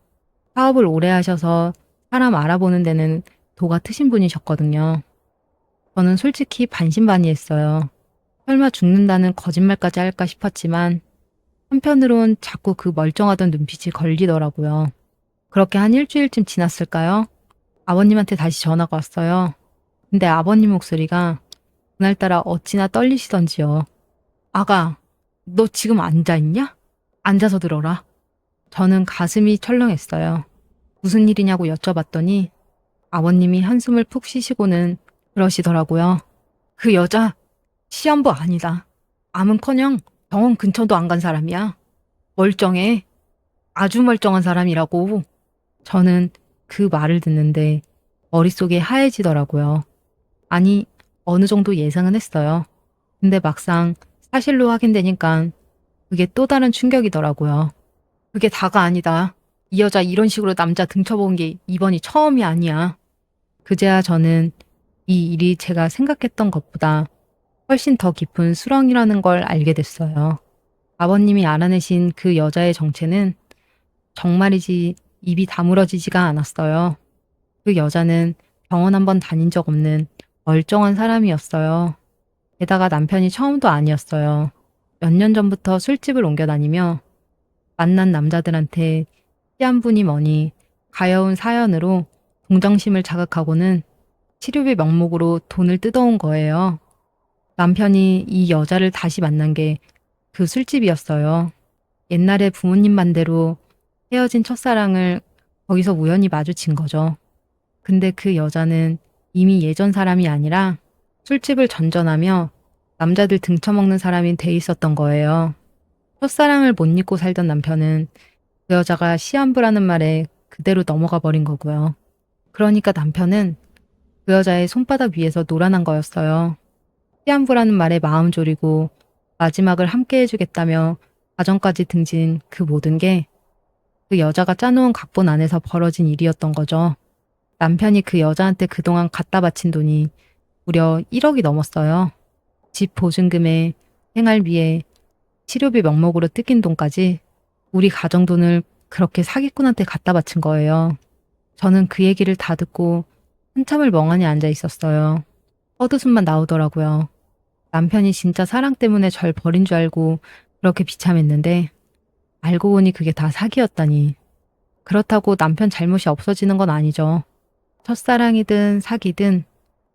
사업을 오래 하셔서 사람 알아보는 데는 도가 트신 분이셨거든요. 저는 솔직히 반신반의했어요. 설마 죽는다는 거짓말까지 할까 싶었지만 한편으론 자꾸 그 멀쩡하던 눈빛이 걸리더라고요. 그렇게 한 일주일쯤 지났을까요? 아버님한테 다시 전화가 왔어요. 근데 아버님 목소리가 그날따라 어찌나 떨리시던지요. 아가, 너 지금 앉아있냐? 앉아서 들어라. 저는 가슴이 철렁했어요. 무슨 일이냐고 여쭤봤더니 아버님이 한숨을 푹 쉬시고는 그러시더라고요. 그 여자 시한부 아니다. 암은커녕 병원 근처도 안 간 사람이야. 멀쩡해. 아주 멀쩡한 사람이라고. 저는 그 말을 듣는데 머릿속이 하얘지더라고요. 아니, 어느 정도 예상은 했어요. 근데 막상 사실로 확인되니까 그게 또 다른 충격이더라고요. 그게 다가 아니다. 이 여자 이런 식으로 남자 등쳐본 게 이번이 처음이 아니야. 그제야 저는 이 일이 제가 생각했던 것보다 훨씬 더 깊은 수렁이라는 걸 알게 됐어요. 아버님이 알아내신 그 여자의 정체는 정말이지 입이 다물어지지가 않았어요. 그 여자는 병원 한 번 다닌 적 없는 멀쩡한 사람이었어요. 게다가 남편이 처음도 아니었어요. 몇 년 전부터 술집을 옮겨 다니며 만난 남자들한테 시한부니 뭐니 가여운 사연으로 동정심을 자극하고는 치료비 명목으로 돈을 뜯어온 거예요. 남편이 이 여자를 다시 만난 게 그 술집이었어요. 옛날에 부모님 반대로 헤어진 첫사랑을 거기서 우연히 마주친 거죠. 근데 그 여자는 이미 예전 사람이 아니라 술집을 전전하며 남자들 등쳐먹는 사람이 돼 있었던 거예요. 첫사랑을 못 잊고 살던 남편은 그 여자가 시한부라는 말에 그대로 넘어가 버린 거고요. 그러니까 남편은 그 여자의 손바닥 위에서 놀아난 거였어요. 시한부라는 말에 마음 졸이고 마지막을 함께 해주겠다며 가정까지 등진 그 모든 게 그 여자가 짜놓은 각본 안에서 벌어진 일이었던 거죠. 남편이 그 여자한테 그동안 갖다 바친 돈이 무려 1억이 넘었어요. 집 보증금에 생활비에 치료비 명목으로 뜯긴 돈까지 우리 가정 돈을 그렇게 사기꾼한테 갖다 바친 거예요. 저는 그 얘기를 다 듣고 한참을 멍하니 앉아 있었어요. 헛웃음만 나오더라고요. 남편이 진짜 사랑 때문에 절 버린 줄 알고 그렇게 비참했는데 알고 보니 그게 다 사기였다니. 그렇다고 남편 잘못이 없어지는 건 아니죠. 첫사랑이든 사기든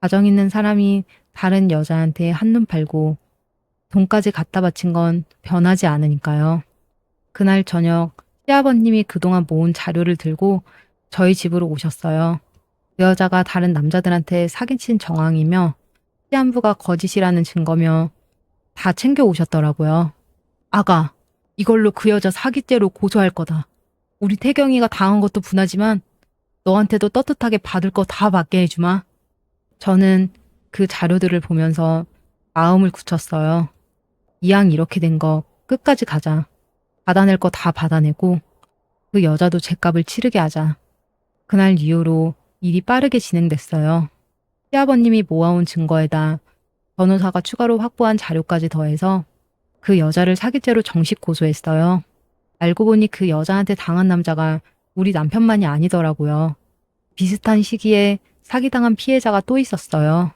가정 있는 사람이 다른 여자한테 한눈 팔고 돈까지 갖다 바친 건 변하지 않으니까요. 그날 저녁 시아버님이 그동안 모은 자료를 들고 저희 집으로 오셨어요. 그 여자가 다른 남자들한테 사기친 정황이며 시한부가 거짓이라는 증거며 다 챙겨 오셨더라고요. 아가, 이걸로 그 여자 사기죄로 고소할 거다. 우리 태경이가 당한 것도 분하지만 너한테도 떳떳하게 받을 거 다 받게 해주마. 저는 그 자료들을 보면서 마음을 굳혔어요. 이왕 이렇게 된 거 끝까지 가자. 받아낼 거 다 받아내고 그 여자도 죗값을 치르게 하자. 그날 이후로 일이 빠르게 진행됐어요. 시아버님이 모아온 증거에다 변호사가 추가로 확보한 자료까지 더해서 그 여자를 사기죄로 정식 고소했어요. 알고 보니 그 여자한테 당한 남자가 우리 남편만이 아니더라고요. 비슷한 시기에 사기당한 피해자가 또 있었어요.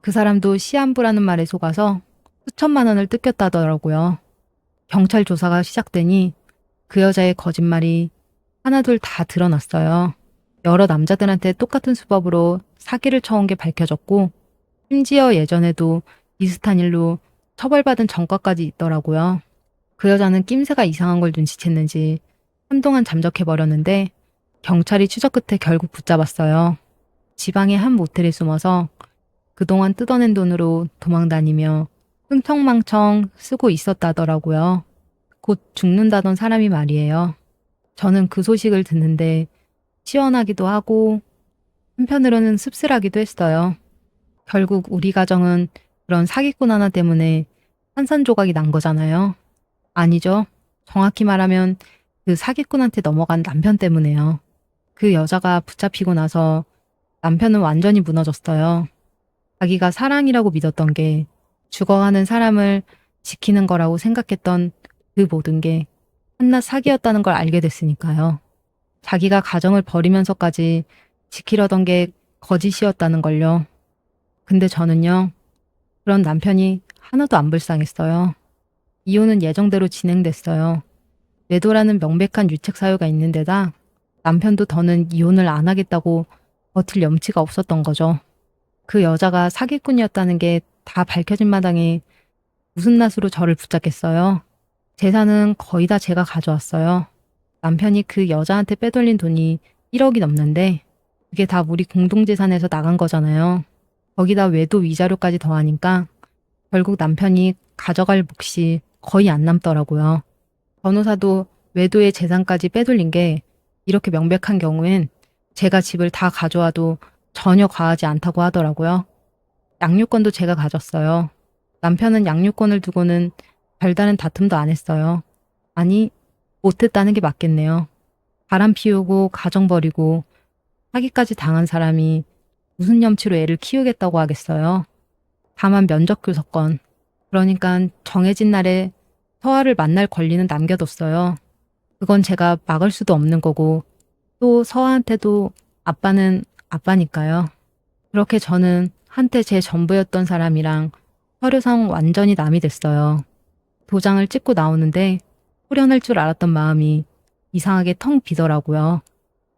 그 사람도 시한부라는 말에 속아서 수천만 원을 뜯겼다더라고요. 경찰 조사가 시작되니 그 여자의 거짓말이 하나둘 다 드러났어요. 여러 남자들한테 똑같은 수법으로 사기를 쳐온 게 밝혀졌고 심지어 예전에도 비슷한 일로 처벌받은 전과까지 있더라고요. 그 여자는 낌새가 이상한 걸 눈치챘는지 한동안 잠적해버렸는데 경찰이 추적 끝에 결국 붙잡았어요. 지방의 한 모텔에 숨어서 그동안 뜯어낸 돈으로 도망다니며 흥청망청 쓰고 있었다더라고요. 곧 죽는다던 사람이 말이에요. 저는 그 소식을 듣는데 시원하기도 하고 한편으로는 씁쓸하기도 했어요. 결국 우리 가정은 그런 사기꾼 하나 때문에 산산조각이 난 거잖아요. 아니죠. 정확히 말하면 그 사기꾼한테 넘어간 남편 때문에요. 그 여자가 붙잡히고 나서 남편은 완전히 무너졌어요. 자기가 사랑이라고 믿었던 게 죽어가는 사람을 지키는 거라고 생각했던 그 모든 게 한낱 사기였다는 걸 알게 됐으니까요. 자기가 가정을 버리면서까지 지키려던 게 거짓이었다는 걸요. 근데 저는요, 그런 남편이 하나도 안 불쌍했어요. 이혼은 예정대로 진행됐어요. 외도라는 명백한 유책 사유가 있는 데다 남편도 더는 이혼을 안 하겠다고 버틸 염치가 없었던 거죠. 그 여자가 사기꾼이었다는 게 다 밝혀진 마당에 무슨 낯으로 저를 붙잡겠어요. 재산은 거의 다 제가 가져왔어요. 남편이 그 여자한테 빼돌린 돈이 1억이 넘는데 그게 다 우리 공동재산에서 나간 거잖아요. 거기다 외도 위자료까지 더하니까 결국 남편이 가져갈 몫이 거의 안 남더라고요. 변호사도 외도의 재산까지 빼돌린 게 이렇게 명백한 경우엔 제가 집을 다 가져와도 전혀 과하지 않다고 하더라고요. 양육권도 제가 가졌어요. 남편은 양육권을 두고는 별다른 다툼도 안 했어요. 아니, 못했다는 게 맞겠네요. 바람 피우고 가정 버리고 사기까지 당한 사람이 무슨 염치로 애를 키우겠다고 하겠어요. 다만 면접 교섭권. 그러니까 정해진 날에 서아를 만날 권리는 남겨뒀어요. 그건 제가 막을 수도 없는 거고 또 서아한테도 아빠는 아빠니까요. 그렇게 저는 한때 제 전부였던 사람이랑 서류상 완전히 남이 됐어요. 도장을 찍고 나오는데 후련할 줄 알았던 마음이 이상하게 텅 비더라고요.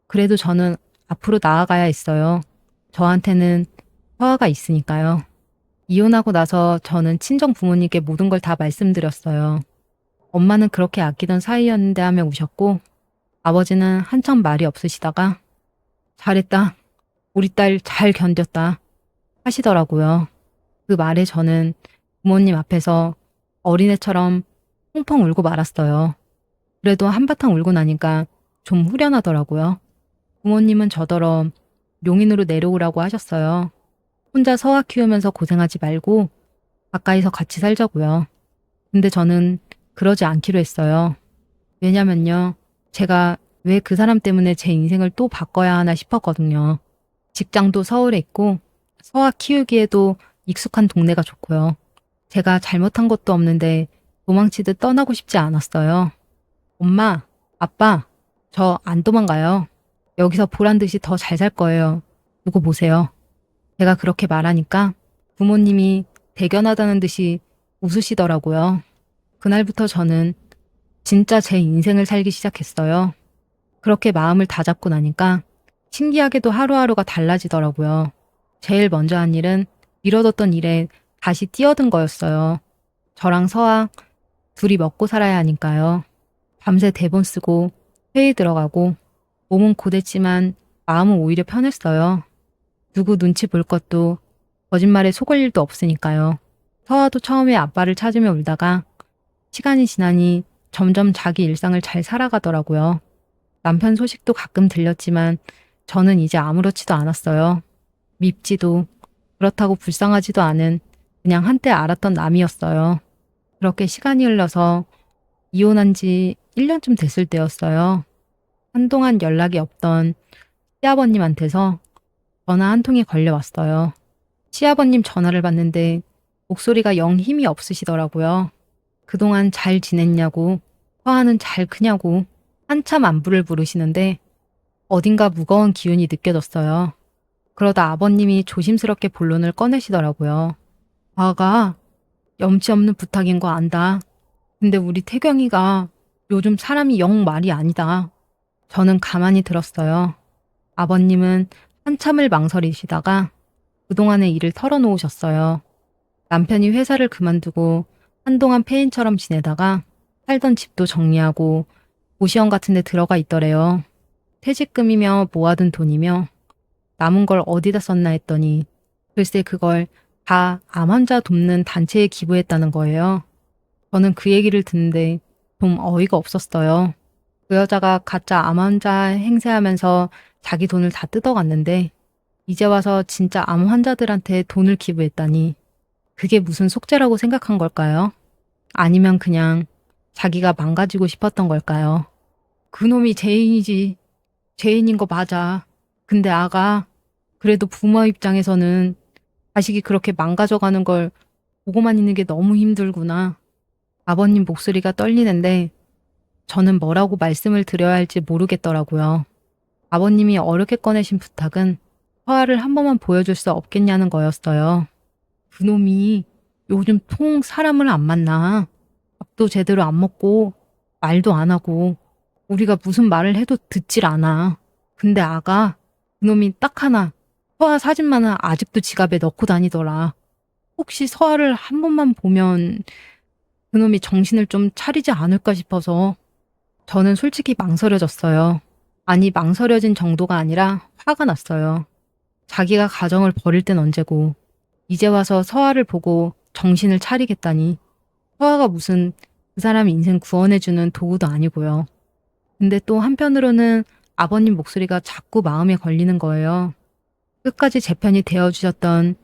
그래도 저는 앞으로 나아가야 했어요. 저한테는 서아가 있으니까요. 이혼하고 나서 저는 친정 부모님께 모든 걸 다 말씀드렸어요. 엄마는 그렇게 아끼던 사이였는데 하며 우셨고 아버지는 한참 말이 없으시다가 잘했다. 우리 딸 잘 견뎠다. 하시더라고요. 그 말에 저는 부모님 앞에서 어린애처럼 펑펑 울고 말았어요. 그래도 한바탕 울고 나니까 좀 후련하더라고요. 부모님은 저더러 용인으로 내려오라고 하셨어요. 혼자 서아 키우면서 고생하지 말고 가까이서 같이 살자고요. 근데 저는 그러지 않기로 했어요. 왜냐면요. 제가 왜 그 사람 때문에 제 인생을 또 바꿔야 하나 싶었거든요. 직장도 서울에 있고 서아 키우기에도 익숙한 동네가 좋고요. 제가 잘못한 것도 없는데 도망치듯 떠나고 싶지 않았어요. 엄마, 아빠, 저 안 도망가요. 여기서 보란 듯이 더 잘 살 거예요. 두고 보세요. 제가 그렇게 말하니까 부모님이 대견하다는 듯이 웃으시더라고요. 그날부터 저는 진짜 제 인생을 살기 시작했어요. 그렇게 마음을 다잡고 나니까 신기하게도 하루하루가 달라지더라고요. 제일 먼저 한 일은 미뤄뒀던 일에 다시 뛰어든 거였어요. 저랑 서아 둘이 먹고 살아야 하니까요. 밤새 대본 쓰고 회의 들어가고 몸은 고됐지만 마음은 오히려 편했어요. 누구 눈치 볼 것도 거짓말에 속을 일도 없으니까요. 서아도 처음에 아빠를 찾으며 울다가 시간이 지나니 점점 자기 일상을 잘 살아가더라고요. 남편 소식도 가끔 들렸지만 저는 이제 아무렇지도 않았어요. 밉지도 그렇다고 불쌍하지도 않은 그냥 한때 알았던 남이었어요. 그렇게 시간이 흘러서 이혼한 지 1년쯤 됐을 때였어요. 한동안 연락이 없던 시아버님한테서 전화 한 통이 걸려왔어요. 시아버님 전화를 받는데 목소리가 영 힘이 없으시더라고요. 그동안 잘 지냈냐고, 서아는 잘 크냐고 한참 안부를 물으시는데 어딘가 무거운 기운이 느껴졌어요. 그러다 아버님이 조심스럽게 본론을 꺼내시더라고요. 아가, 염치 없는 부탁인 거 안다. 근데 우리 태경이가 요즘 사람이 영 말이 아니다. 저는 가만히 들었어요. 아버님은 한참을 망설이시다가 그동안의 일을 털어놓으셨어요. 남편이 회사를 그만두고 한동안 폐인처럼 지내다가 살던 집도 정리하고 고시원 같은 데 들어가 있더래요. 퇴직금이며 모아둔 돈이며 남은 걸 어디다 썼나 했더니 글쎄 그걸 다 암 환자 돕는 단체에 기부했다는 거예요. 저는 그 얘기를 듣는데 좀 어이가 없었어요. 그 여자가 가짜 암 환자 행세하면서 자기 돈을 다 뜯어갔는데 이제 와서 진짜 암 환자들한테 돈을 기부했다니 그게 무슨 속죄라고 생각한 걸까요? 아니면 그냥 자기가 망가지고 싶었던 걸까요? 그놈이 죄인이지. 죄인인 거 맞아. 근데 아가, 그래도 부모 입장에서는 자식이 그렇게 망가져가는 걸 보고만 있는 게 너무 힘들구나. 아버님 목소리가 떨리는데 저는 뭐라고 말씀을 드려야 할지 모르겠더라고요. 아버님이 어렵게 꺼내신 부탁은 서아를 한 번만 보여줄 수 없겠냐는 거였어요. 그놈이 요즘 통 사람을 안 만나. 밥도 제대로 안 먹고 말도 안 하고 우리가 무슨 말을 해도 듣질 않아. 근데 아가, 그놈이 딱 하나 서아 사진만은 아직도 지갑에 넣고 다니더라. 혹시 서아를 한 번만 보면 그놈이 정신을 좀 차리지 않을까 싶어서 저는 솔직히 망설여졌어요. 아니, 망설여진 정도가 아니라 화가 났어요. 자기가 가정을 버릴 땐 언제고 이제 와서 서아를 보고 정신을 차리겠다니. 서아가 무슨 그 사람 인생 구원해주는 도구도 아니고요. 근데 또 한편으로는 아버님 목소리가 자꾸 마음에 걸리는 거예요. 끝까지 제 편이 되어주셨던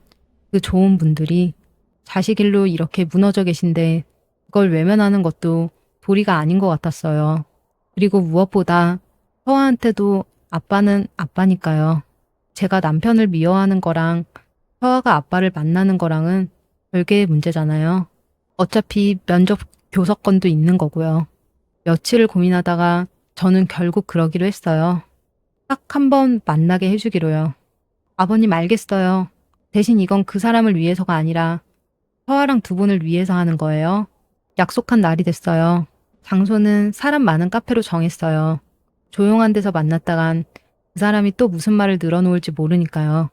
그 좋은 분들이 자식 일로 이렇게 무너져 계신데 그걸 외면하는 것도 도리가 아닌 것 같았어요. 그리고 무엇보다 서아한테도 아빠는 아빠니까요. 제가 남편을 미워하는 거랑 서아가 아빠를 만나는 거랑은 별개의 문제잖아요. 어차피 면접 교섭권도 있는 거고요. 며칠을 고민하다가 저는 결국 그러기로 했어요. 딱 한 번 만나게 해주기로요. 아버님 알겠어요. 대신 이건 그 사람을 위해서가 아니라 서아랑 두 분을 위해서 하는 거예요. 약속한 날이 됐어요. 장소는 사람 많은 카페로 정했어요. 조용한 데서 만났다간 그 사람이 또 무슨 말을 늘어놓을지 모르니까요.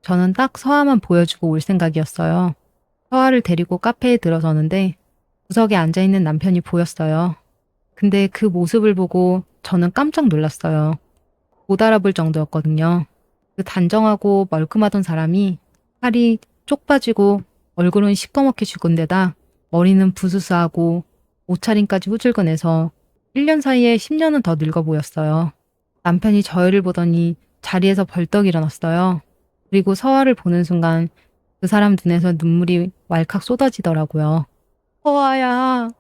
저는 딱 서아만 보여주고 올 생각이었어요. 서아를 데리고 카페에 들어서는데 구석에 앉아있는 남편이 보였어요. 근데 그 모습을 보고 저는 깜짝 놀랐어요. 못 알아볼 정도였거든요. 그 단정하고 멀끔하던 사람이 살이 쪽 빠지고 얼굴은 시꺼멓게 죽은 데다 머리는 부스스하고 옷차림까지 후줄근해서 1년 사이에 10년은 더 늙어 보였어요. 남편이 저희를 보더니 자리에서 벌떡 일어났어요. 그리고 서아를 보는 순간 그 사람 눈에서 눈물이 왈칵 쏟아지더라고요. 서아야.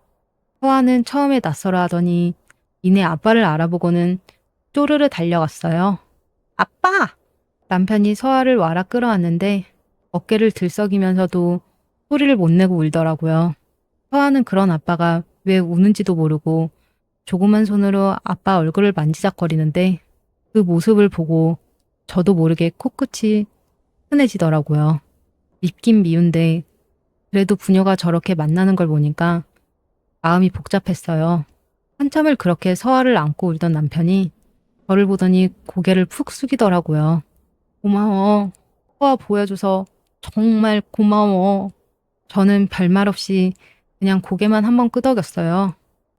서아는 처음에 낯설어 하더니 이내 아빠를 알아보고는 쪼르르 달려갔어요. 아빠! 남편이 서아를 와라 끌어안는데 어깨를 들썩이면서도 소리를 못 내고 울더라고요. 서아는 그런 아빠가 왜 우는지도 모르고 조그만 손으로 아빠 얼굴을 만지작거리는데 그 모습을 보고 저도 모르게 코끝이 흔해지더라고요. 밉긴 미운데 그래도 부녀가 저렇게 만나는 걸 보니까 마음이 복잡했어요. 한참을 그렇게 서아를 안고 울던 남편이 저를 보더니 고개를 푹 숙이더라고요. 고마워. 서아 보여줘서 정말 고마워. 저는 별말 없이 그냥 고개만 한번 끄덕였어요.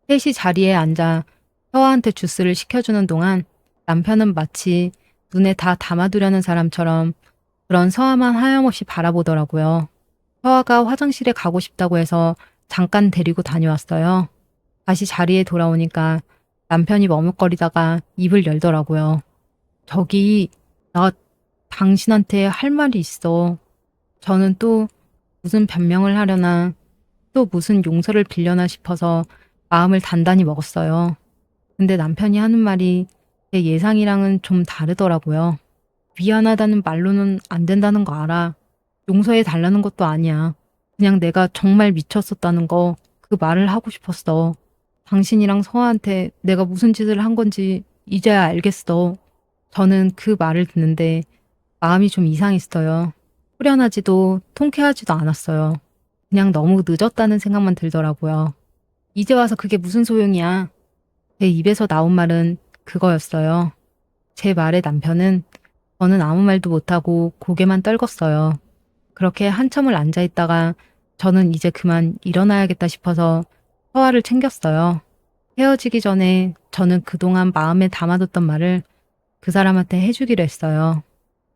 셋이 자리에 앉아 서아한테 주스를 시켜주는 동안 남편은 마치 눈에 다 담아두려는 사람처럼 그런 서아만 하염없이 바라보더라고요. 서아가 화장실에 가고 싶다고 해서 잠깐 데리고 다녀왔어요. 다시 자리에 돌아오니까 남편이 머뭇거리다가 입을 열더라고요. 저기, 나 당신한테 할 말이 있어. 저는 또 무슨 변명을 하려나 또 무슨 용서를 빌려나 싶어서 마음을 단단히 먹었어요. 근데 남편이 하는 말이 제 예상이랑은 좀 다르더라고요. 미안하다는 말로는 안 된다는 거 알아. 용서해 달라는 것도 아니야. 그냥 내가 정말 미쳤었다는 거 그 말을 하고 싶었어. 당신이랑 서아한테 내가 무슨 짓을 한 건지 이제야 알겠어. 저는 그 말을 듣는데 마음이 좀 이상했어요. 후련하지도 통쾌하지도 않았어요. 그냥 너무 늦었다는 생각만 들더라고요. 이제 와서 그게 무슨 소용이야. 제 입에서 나온 말은 그거였어요. 제 말에 남편은 저는 아무 말도 못하고 고개만 떨궜어요. 그렇게 한참을 앉아있다가 저는 이제 그만 일어나야겠다 싶어서 서아를 챙겼어요. 헤어지기 전에 저는 그동안 마음에 담아뒀던 말을 그 사람한테 해주기로 했어요.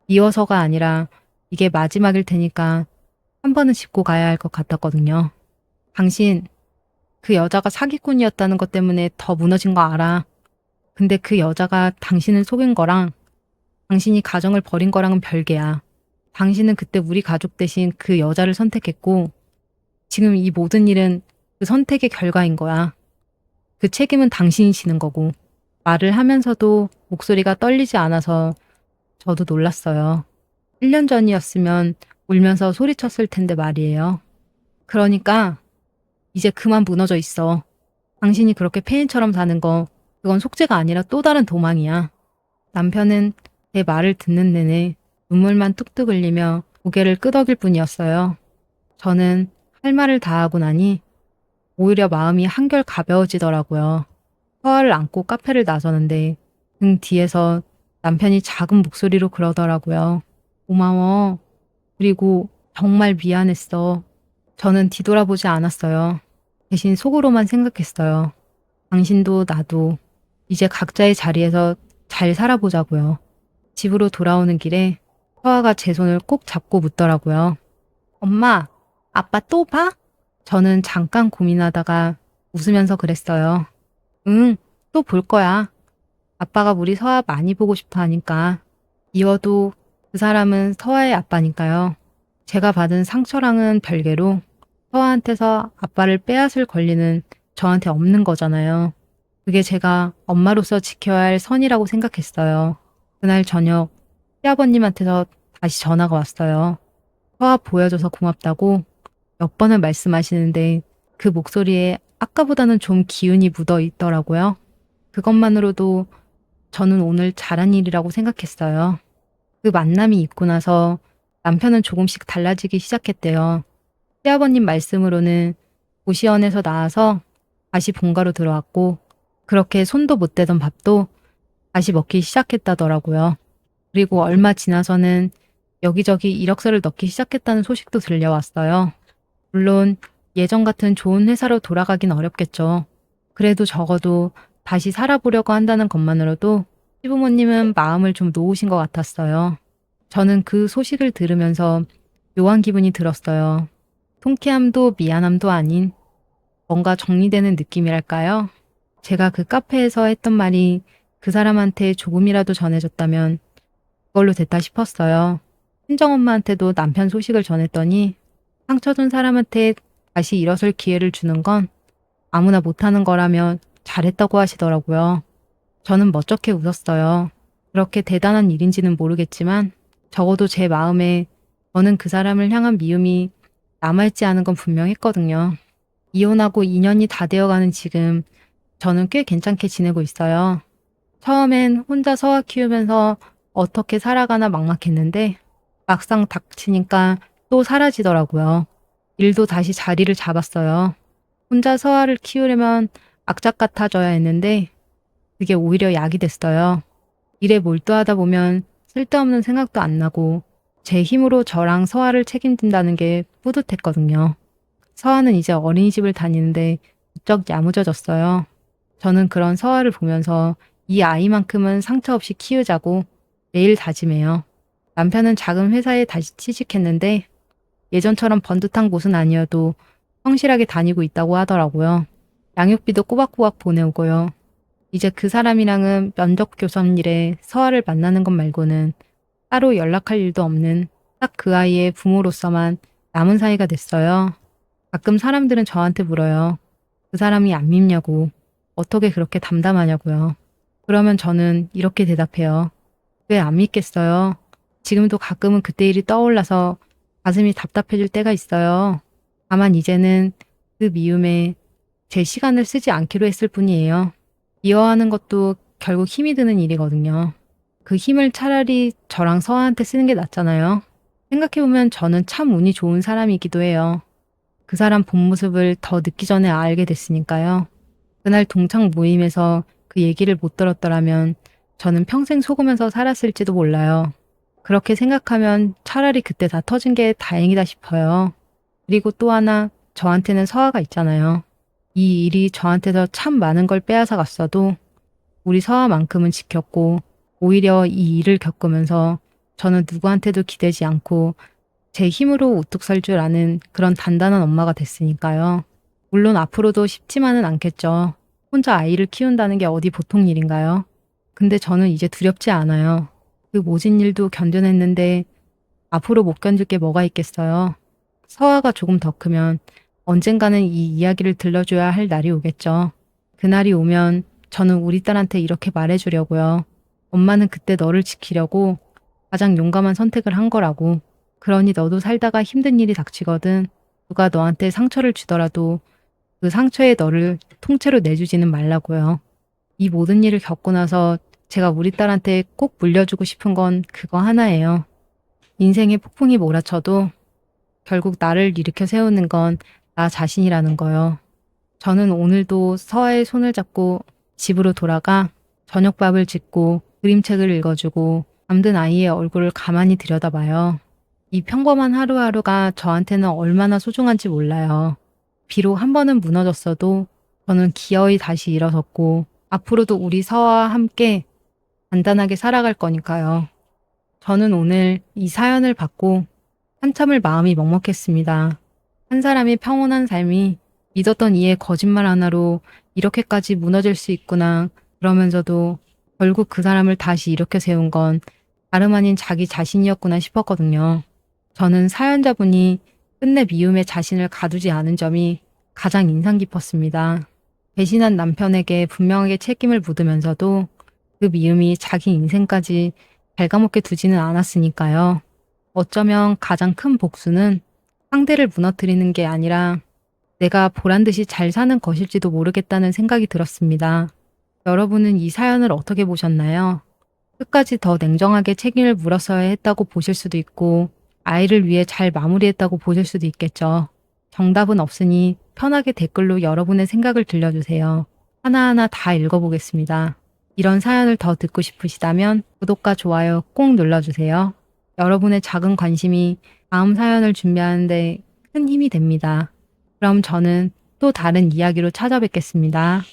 미워서가 아니라 이게 마지막일 테니까 한 번은 짚고 가야 할 것 같았거든요. 당신, 그 여자가 사기꾼이었다는 것 때문에 더 무너진 거 알아. 근데 그 여자가 당신을 속인 거랑 당신이 가정을 버린 거랑은 별개야. 당신은 그때 우리 가족 대신 그 여자를 선택했고 지금 이 모든 일은 그 선택의 결과인 거야. 그 책임은 당신이 지는 거고. 말을 하면서도 목소리가 떨리지 않아서 저도 놀랐어요. 1년 전이었으면 울면서 소리쳤을 텐데 말이에요. 그러니까 이제 그만 무너져 있어. 당신이 그렇게 폐인처럼 사는 거 그건 속죄가 아니라 또 다른 도망이야. 남편은 제 말을 듣는 내내 눈물만 뚝뚝 흘리며 고개를 끄덕일 뿐이었어요. 저는 할 말을 다 하고 나니 오히려 마음이 한결 가벼워지더라고요. 서아를 안고 카페를 나서는데 등 뒤에서 남편이 작은 목소리로 그러더라고요. 고마워. 그리고 정말 미안했어. 저는 뒤돌아보지 않았어요. 대신 속으로만 생각했어요. 당신도 나도 이제 각자의 자리에서 잘 살아보자고요. 집으로 돌아오는 길에 서아가 제 손을 꼭 잡고 묻더라고요. 엄마, 아빠 또 봐? 저는 잠깐 고민하다가 웃으면서 그랬어요. 응, 또 볼 거야. 아빠가 우리 서아 많이 보고 싶어 하니까. 이어도 그 사람은 서아의 아빠니까요. 제가 받은 상처랑은 별개로 서아한테서 아빠를 빼앗을 권리는 저한테 없는 거잖아요. 그게 제가 엄마로서 지켜야 할 선이라고 생각했어요. 그날 저녁 시아버님한테서 다시 전화가 왔어요. 서아 보여줘서 고맙다고 몇 번을 말씀하시는데 그 목소리에 아까보다는 좀 기운이 묻어 있더라고요. 그것만으로도 저는 오늘 잘한 일이라고 생각했어요. 그 만남이 있고 나서 남편은 조금씩 달라지기 시작했대요. 시아버님 말씀으로는 고시원에서 나와서 다시 본가로 들어왔고 그렇게 손도 못 대던 밥도 다시 먹기 시작했다더라고요. 그리고 얼마 지나서는 여기저기 이력서를 넣기 시작했다는 소식도 들려왔어요. 물론 예전 같은 좋은 회사로 돌아가긴 어렵겠죠. 그래도 적어도 다시 살아보려고 한다는 것만으로도 시부모님은 마음을 좀 놓으신 것 같았어요. 저는 그 소식을 들으면서 묘한 기분이 들었어요. 통쾌함도 미안함도 아닌 뭔가 정리되는 느낌이랄까요? 제가 그 카페에서 했던 말이 그 사람한테 조금이라도 전해졌다면 그걸로 됐다 싶었어요. 친정엄마한테도 남편 소식을 전했더니 상처 준 사람한테 다시 일어설 기회를 주는 건 아무나 못하는 거라며 잘했다고 하시더라고요. 저는 멋쩍게 웃었어요. 그렇게 대단한 일인지는 모르겠지만 적어도 제 마음에 저는 그 사람을 향한 미움이 남아있지 않은 건 분명했거든요. 이혼하고 2년이 다 되어가는 지금 저는 꽤 괜찮게 지내고 있어요. 처음엔 혼자 서아 키우면서 어떻게 살아가나 막막했는데 막상 닥치니까 또 사라지더라고요. 일도 다시 자리를 잡았어요. 혼자 서아를 키우려면 악착 같아져야 했는데 그게 오히려 약이 됐어요. 일에 몰두하다 보면 쓸데없는 생각도 안 나고 제 힘으로 저랑 서아를 책임진다는 게 뿌듯했거든요. 서아는 이제 어린이집을 다니는데 부쩍 야무져졌어요. 저는 그런 서아를 보면서 이 아이만큼은 상처 없이 키우자고 매일 다짐해요. 남편은 작은 회사에 다시 취직했는데 예전처럼 번듯한 곳은 아니어도 성실하게 다니고 있다고 하더라고요. 양육비도 꼬박꼬박 보내오고요. 이제 그 사람이랑은 면접 교섭일에 서아를 만나는 것 말고는 따로 연락할 일도 없는 딱 그 아이의 부모로서만 남은 사이가 됐어요. 가끔 사람들은 저한테 물어요. 그 사람이 안 밉냐고. 어떻게 그렇게 담담하냐고요. 그러면 저는 이렇게 대답해요. 왜 안 믿겠어요? 지금도 가끔은 그때 일이 떠올라서 가슴이 답답해질 때가 있어요. 다만 이제는 그 미움에 제 시간을 쓰지 않기로 했을 뿐이에요. 미워하는 것도 결국 힘이 드는 일이거든요. 그 힘을 차라리 저랑 서아한테 쓰는 게 낫잖아요. 생각해보면 저는 참 운이 좋은 사람이기도 해요. 그 사람 본 모습을 더 늦기 전에 알게 됐으니까요. 그날 동창 모임에서 그 얘기를 못 들었더라면 저는 평생 속으면서 살았을지도 몰라요. 그렇게 생각하면 차라리 그때 다 터진 게 다행이다 싶어요. 그리고 또 하나 저한테는 서아가 있잖아요. 이 일이 저한테서 참 많은 걸 빼앗아 갔어도 우리 서아만큼은 지켰고 오히려 이 일을 겪으면서 저는 누구한테도 기대지 않고 제 힘으로 우뚝 설 줄 아는 그런 단단한 엄마가 됐으니까요. 물론 앞으로도 쉽지만은 않겠죠. 혼자 아이를 키운다는 게 어디 보통 일인가요? 근데 저는 이제 두렵지 않아요. 그 모진 일도 견뎌냈는데 앞으로 못 견딜 게 뭐가 있겠어요. 서아가 조금 더 크면 언젠가는 이 이야기를 들려줘야 할 날이 오겠죠. 그날이 오면 저는 우리 딸한테 이렇게 말해주려고요. 엄마는 그때 너를 지키려고 가장 용감한 선택을 한 거라고. 그러니 너도 살다가 힘든 일이 닥치거든 누가 너한테 상처를 주더라도 그 상처에 너를 통째로 내주지는 말라고요. 이 모든 일을 겪고 나서 제가 우리 딸한테 꼭 물려주고 싶은 건 그거 하나예요. 인생의 폭풍이 몰아쳐도 결국 나를 일으켜 세우는 건 나 자신이라는 거요. 저는 오늘도 서아의 손을 잡고 집으로 돌아가 저녁밥을 짓고 그림책을 읽어주고 잠든 아이의 얼굴을 가만히 들여다봐요. 이 평범한 하루하루가 저한테는 얼마나 소중한지 몰라요. 비록 한 번은 무너졌어도 저는 기어이 다시 일어섰고 앞으로도 우리 서아와 함께 단단하게 살아갈 거니까요. 저는 오늘 이 사연을 받고 한참을 마음이 먹먹했습니다. 한 사람의 평온한 삶이 믿었던 이의 거짓말 하나로 이렇게까지 무너질 수 있구나. 그러면서도 결국 그 사람을 다시 일으켜 세운 건 다름 아닌 자기 자신이었구나 싶었거든요. 저는 사연자분이 끝내 미움에 자신을 가두지 않은 점이 가장 인상 깊었습니다. 배신한 남편에게 분명하게 책임을 묻으면서도 그 미움이 자기 인생까지 갉아먹게 두지는 않았으니까요. 어쩌면 가장 큰 복수는 상대를 무너뜨리는 게 아니라 내가 보란 듯이 잘 사는 것일지도 모르겠다는 생각이 들었습니다. 여러분은 이 사연을 어떻게 보셨나요? 끝까지 더 냉정하게 책임을 물었어야 했다고 보실 수도 있고 아이를 위해 잘 마무리했다고 보실 수도 있겠죠. 정답은 없으니 편하게 댓글로 여러분의 생각을 들려주세요. 하나하나 다 읽어보겠습니다. 이런 사연을 더 듣고 싶으시다면 구독과 좋아요 꼭 눌러주세요. 여러분의 작은 관심이 다음 사연을 준비하는데 큰 힘이 됩니다. 그럼 저는 또 다른 이야기로 찾아뵙겠습니다.